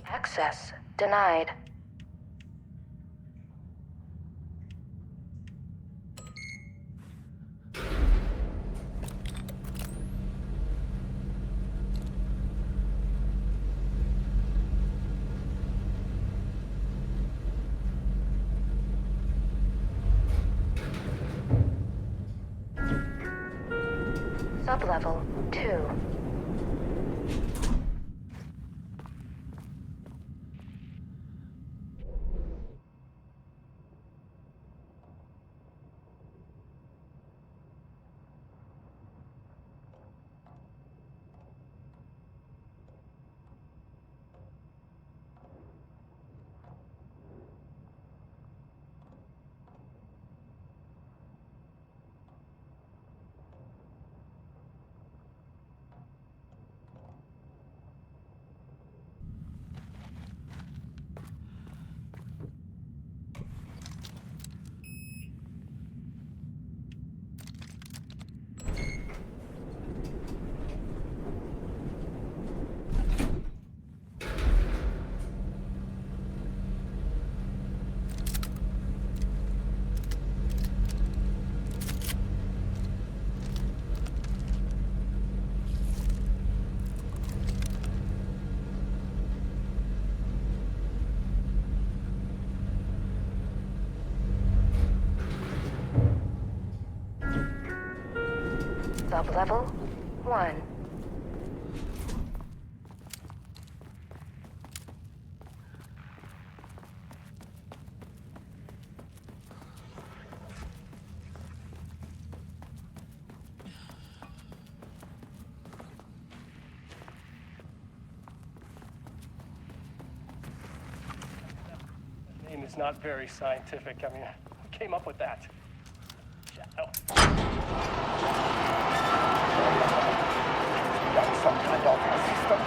Access denied. Sublevel 2. Sublevel 1. Name is not very scientific. I mean, who came up with that? Shadow. Got some kind of system.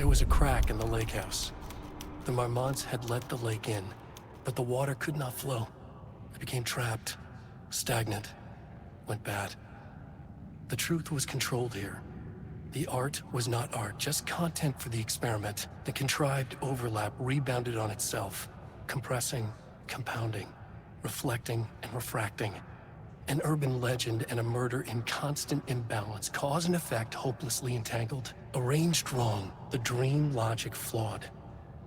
There was a crack in the lake house. The Marmonts had let the lake in, but the water could not flow. It became trapped, stagnant, went bad. The truth was controlled here. The art was not art, just content for the experiment. The contrived overlap rebounded on itself, compressing, compounding, reflecting and refracting. An urban legend and a murder in constant imbalance, cause and effect hopelessly entangled. Arranged wrong, the dream logic flawed.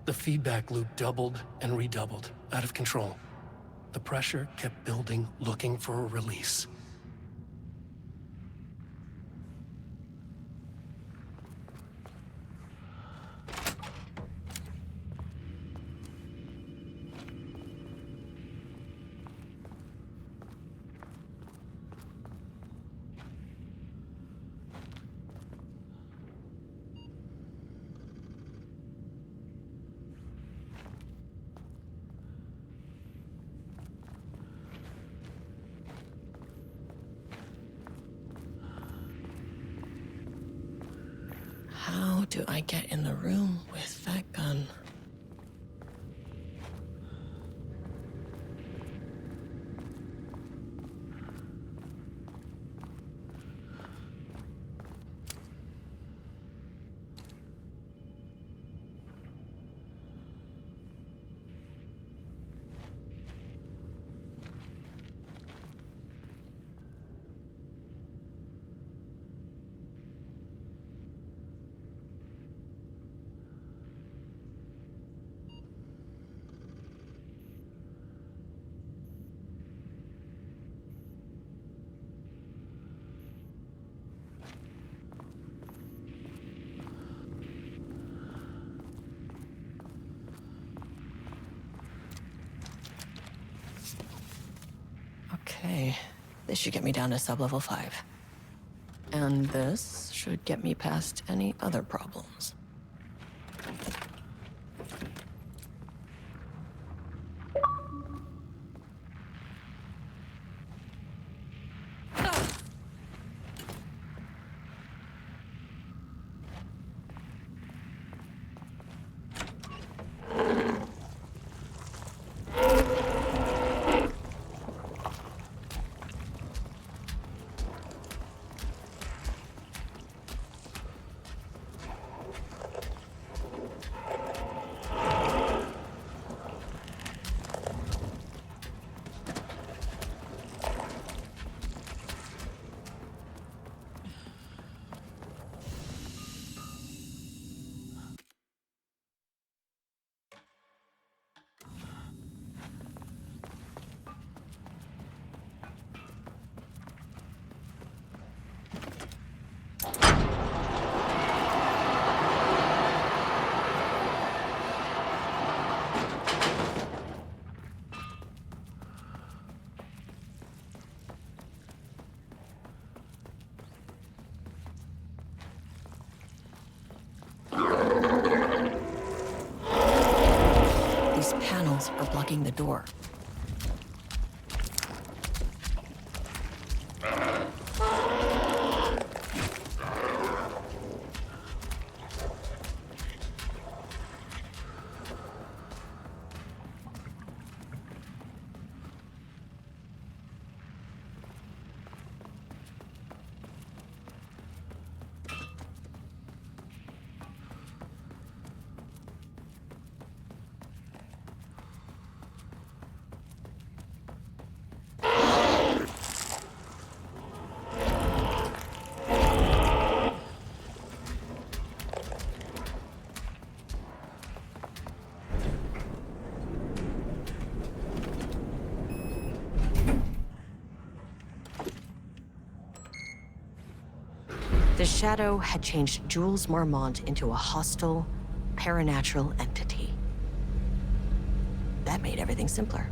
The feedback loop doubled and redoubled, out of control. The pressure kept building, looking for a release. How do I get in the room with that gun? Okay, this should get me down to sub-level 5. And this should get me past any other problems. These panels are blocking the door. The Shadow had changed Jules Marmont into a hostile, paranatural entity. That made everything simpler.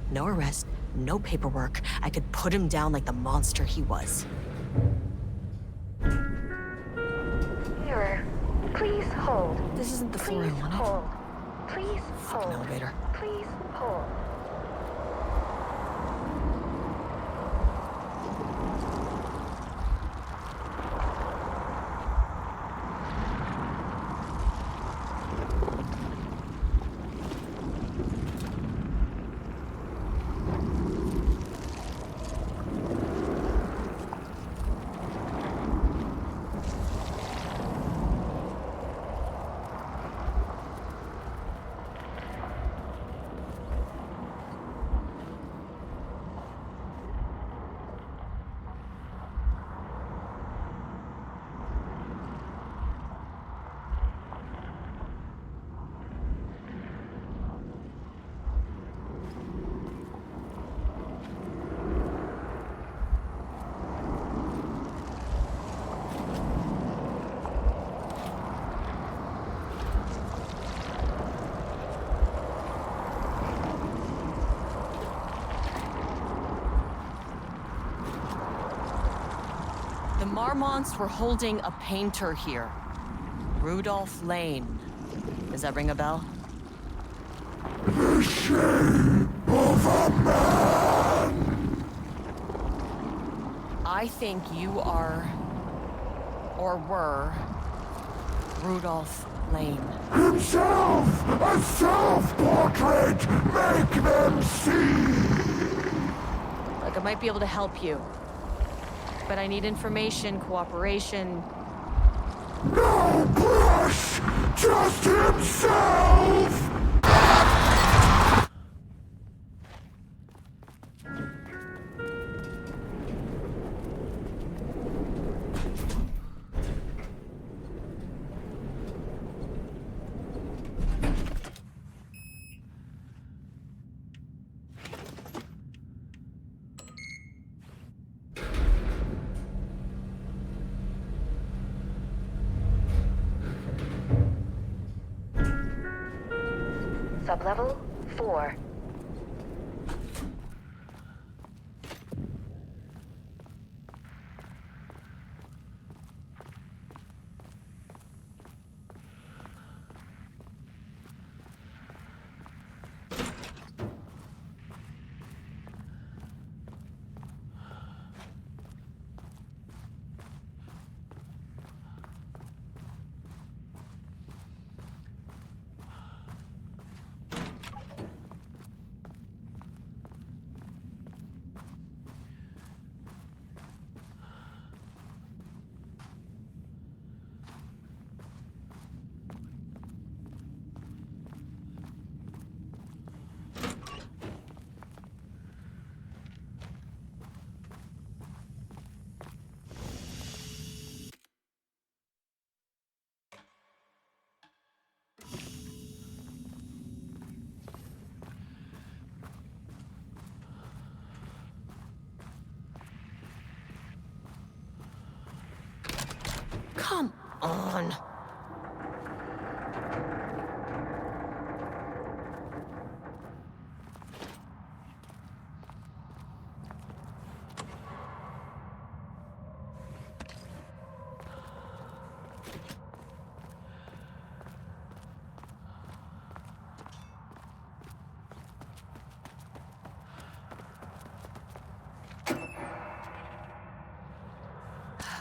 No arrest, no paperwork. I could put him down like the monster he was. Mirror, please hold. This isn't the floor I Please wanted. hold. Please Fucking hold. elevator. Please hold. The Marmonts were holding a painter here. Rudolph Lane. Does that ring a bell? The shape of a man! I think you are, or were, Rudolph Lane. Himself! A self-portrait! Make them see! Look, I might be able to help you. But I need information, cooperation. No brush! Just himself! Sublevel 4. Come on.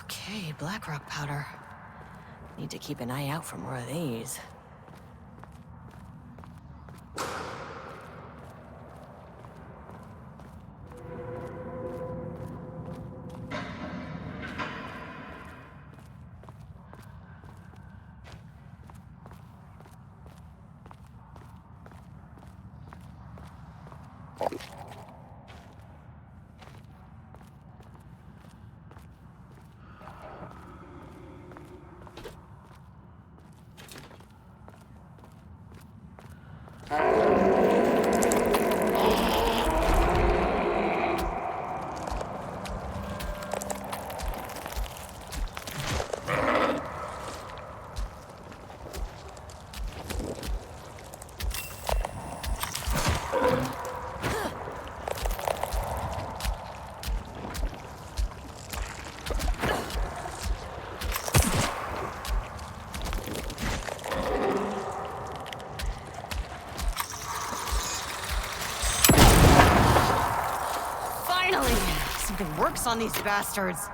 Okay, black rock powder. Need to keep an eye out for more of these. Finally! Something works on these bastards.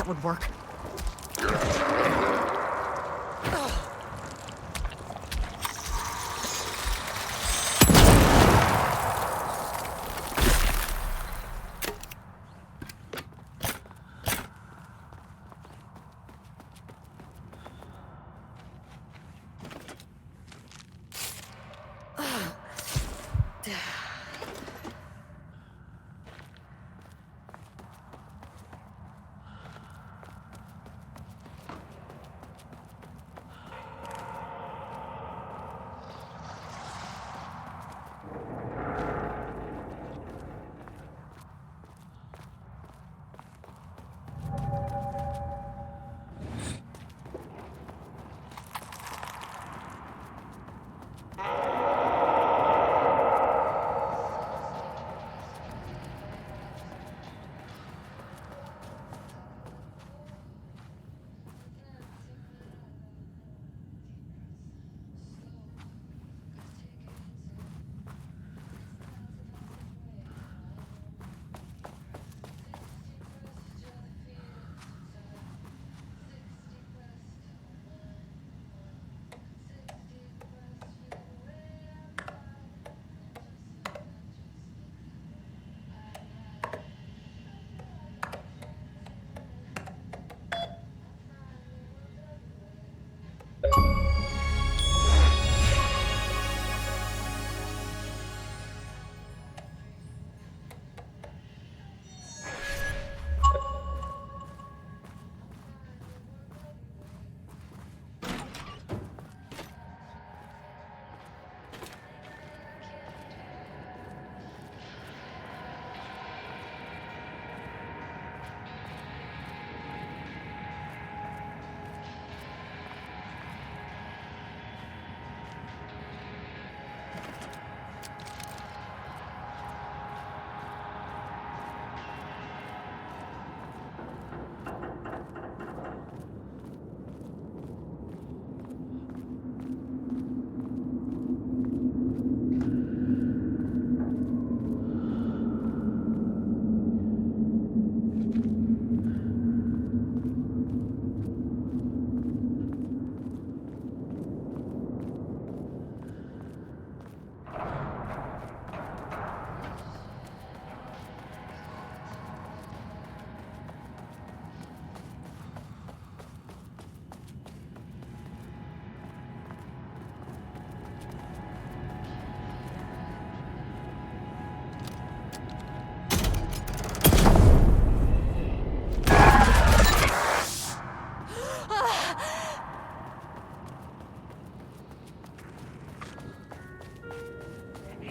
that would work.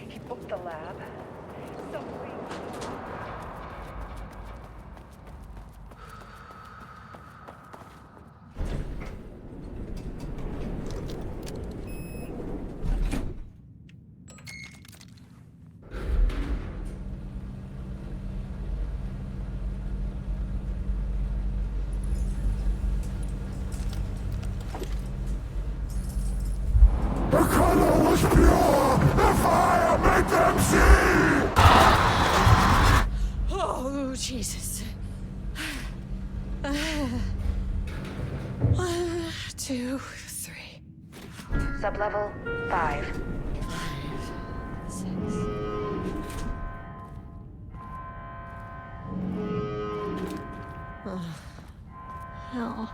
He booked the lab. The color was pure! The fire made them see! Oh, Jesus. 1, 2, 3. Sublevel 5. 5, 6. Oh, hell.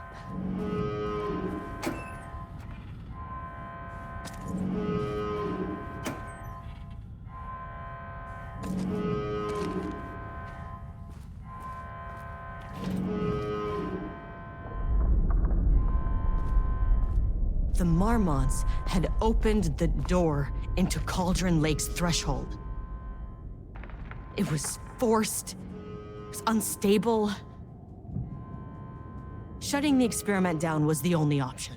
The Marmonts had opened the door into Cauldron Lake's threshold. It was forced, it was unstable. Shutting the experiment down was the only option.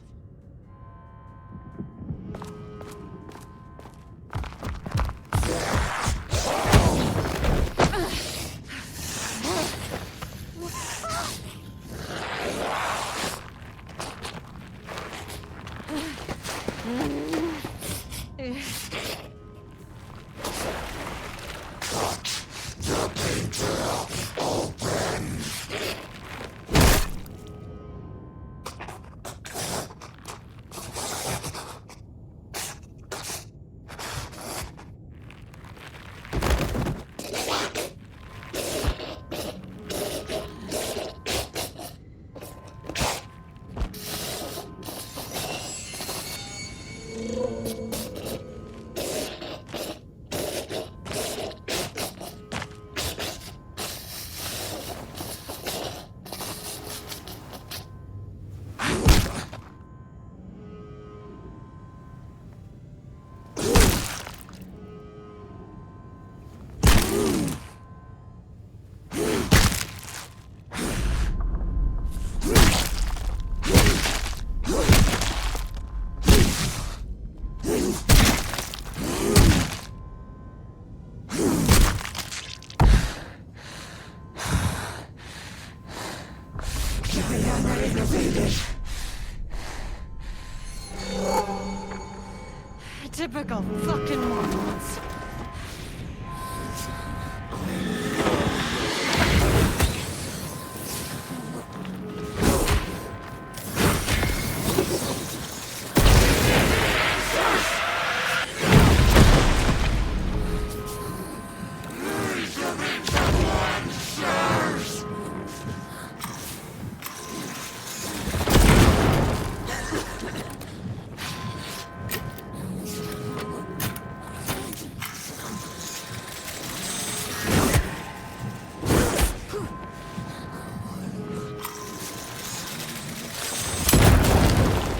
Typical fucking morons.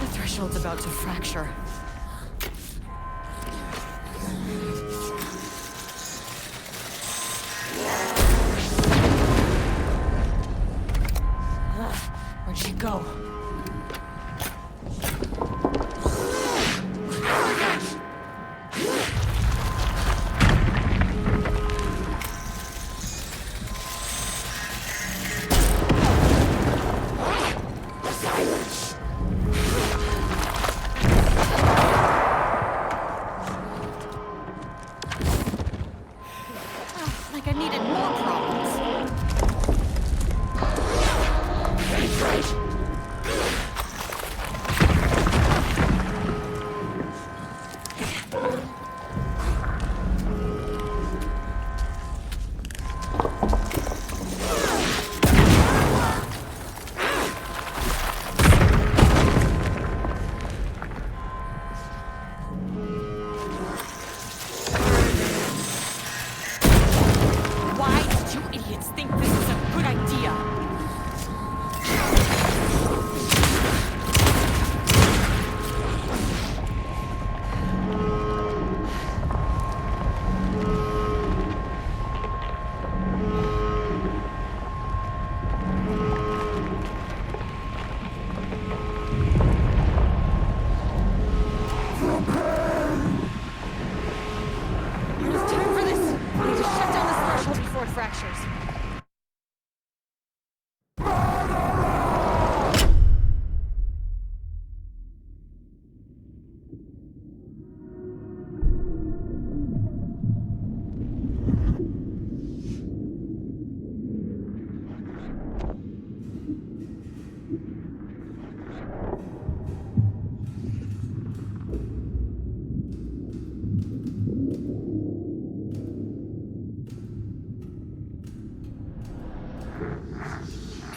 The threshold's about to fracture. Where'd she go? Like I needed more problems. Why did you idiots think this is a good idea? It's time for this. We need to shut down this threshold before it fractures.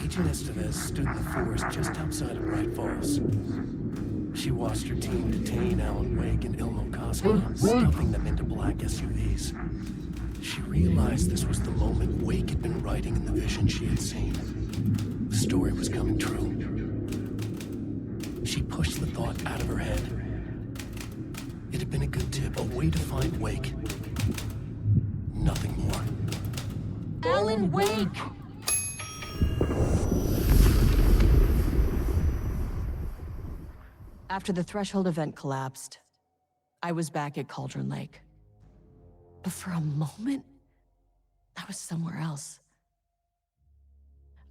Agent Estevez stood in the forest just outside of Bright Falls. She watched her team detain Alan Wake and Ilmo Koska, stuffing them into black SUVs. She realized this was the moment Wake had been writing in the vision she had seen. The story was coming true. She pushed the thought out of her head. It had been a good tip, a way to find Wake. Nothing more. Alan Wake! After the threshold event collapsed, I was back at Cauldron Lake. But for a moment, I was somewhere else.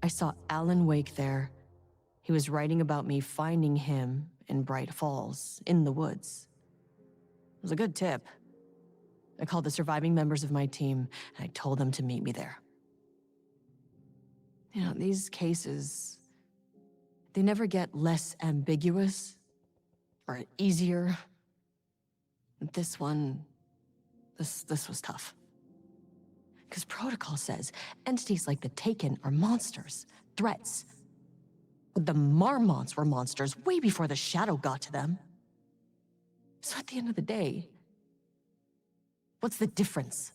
I saw Alan Wake there. He was writing about me finding him in Bright Falls, in the woods. It was a good tip. I called the surviving members of my team, and I told them to meet me there. You know, these cases, they never get less ambiguous or easier. This one, this was tough. Because protocol says entities like the Taken are monsters, threats. But the Marmonts were monsters way before the Shadow got to them. So at the end of the day, what's the difference?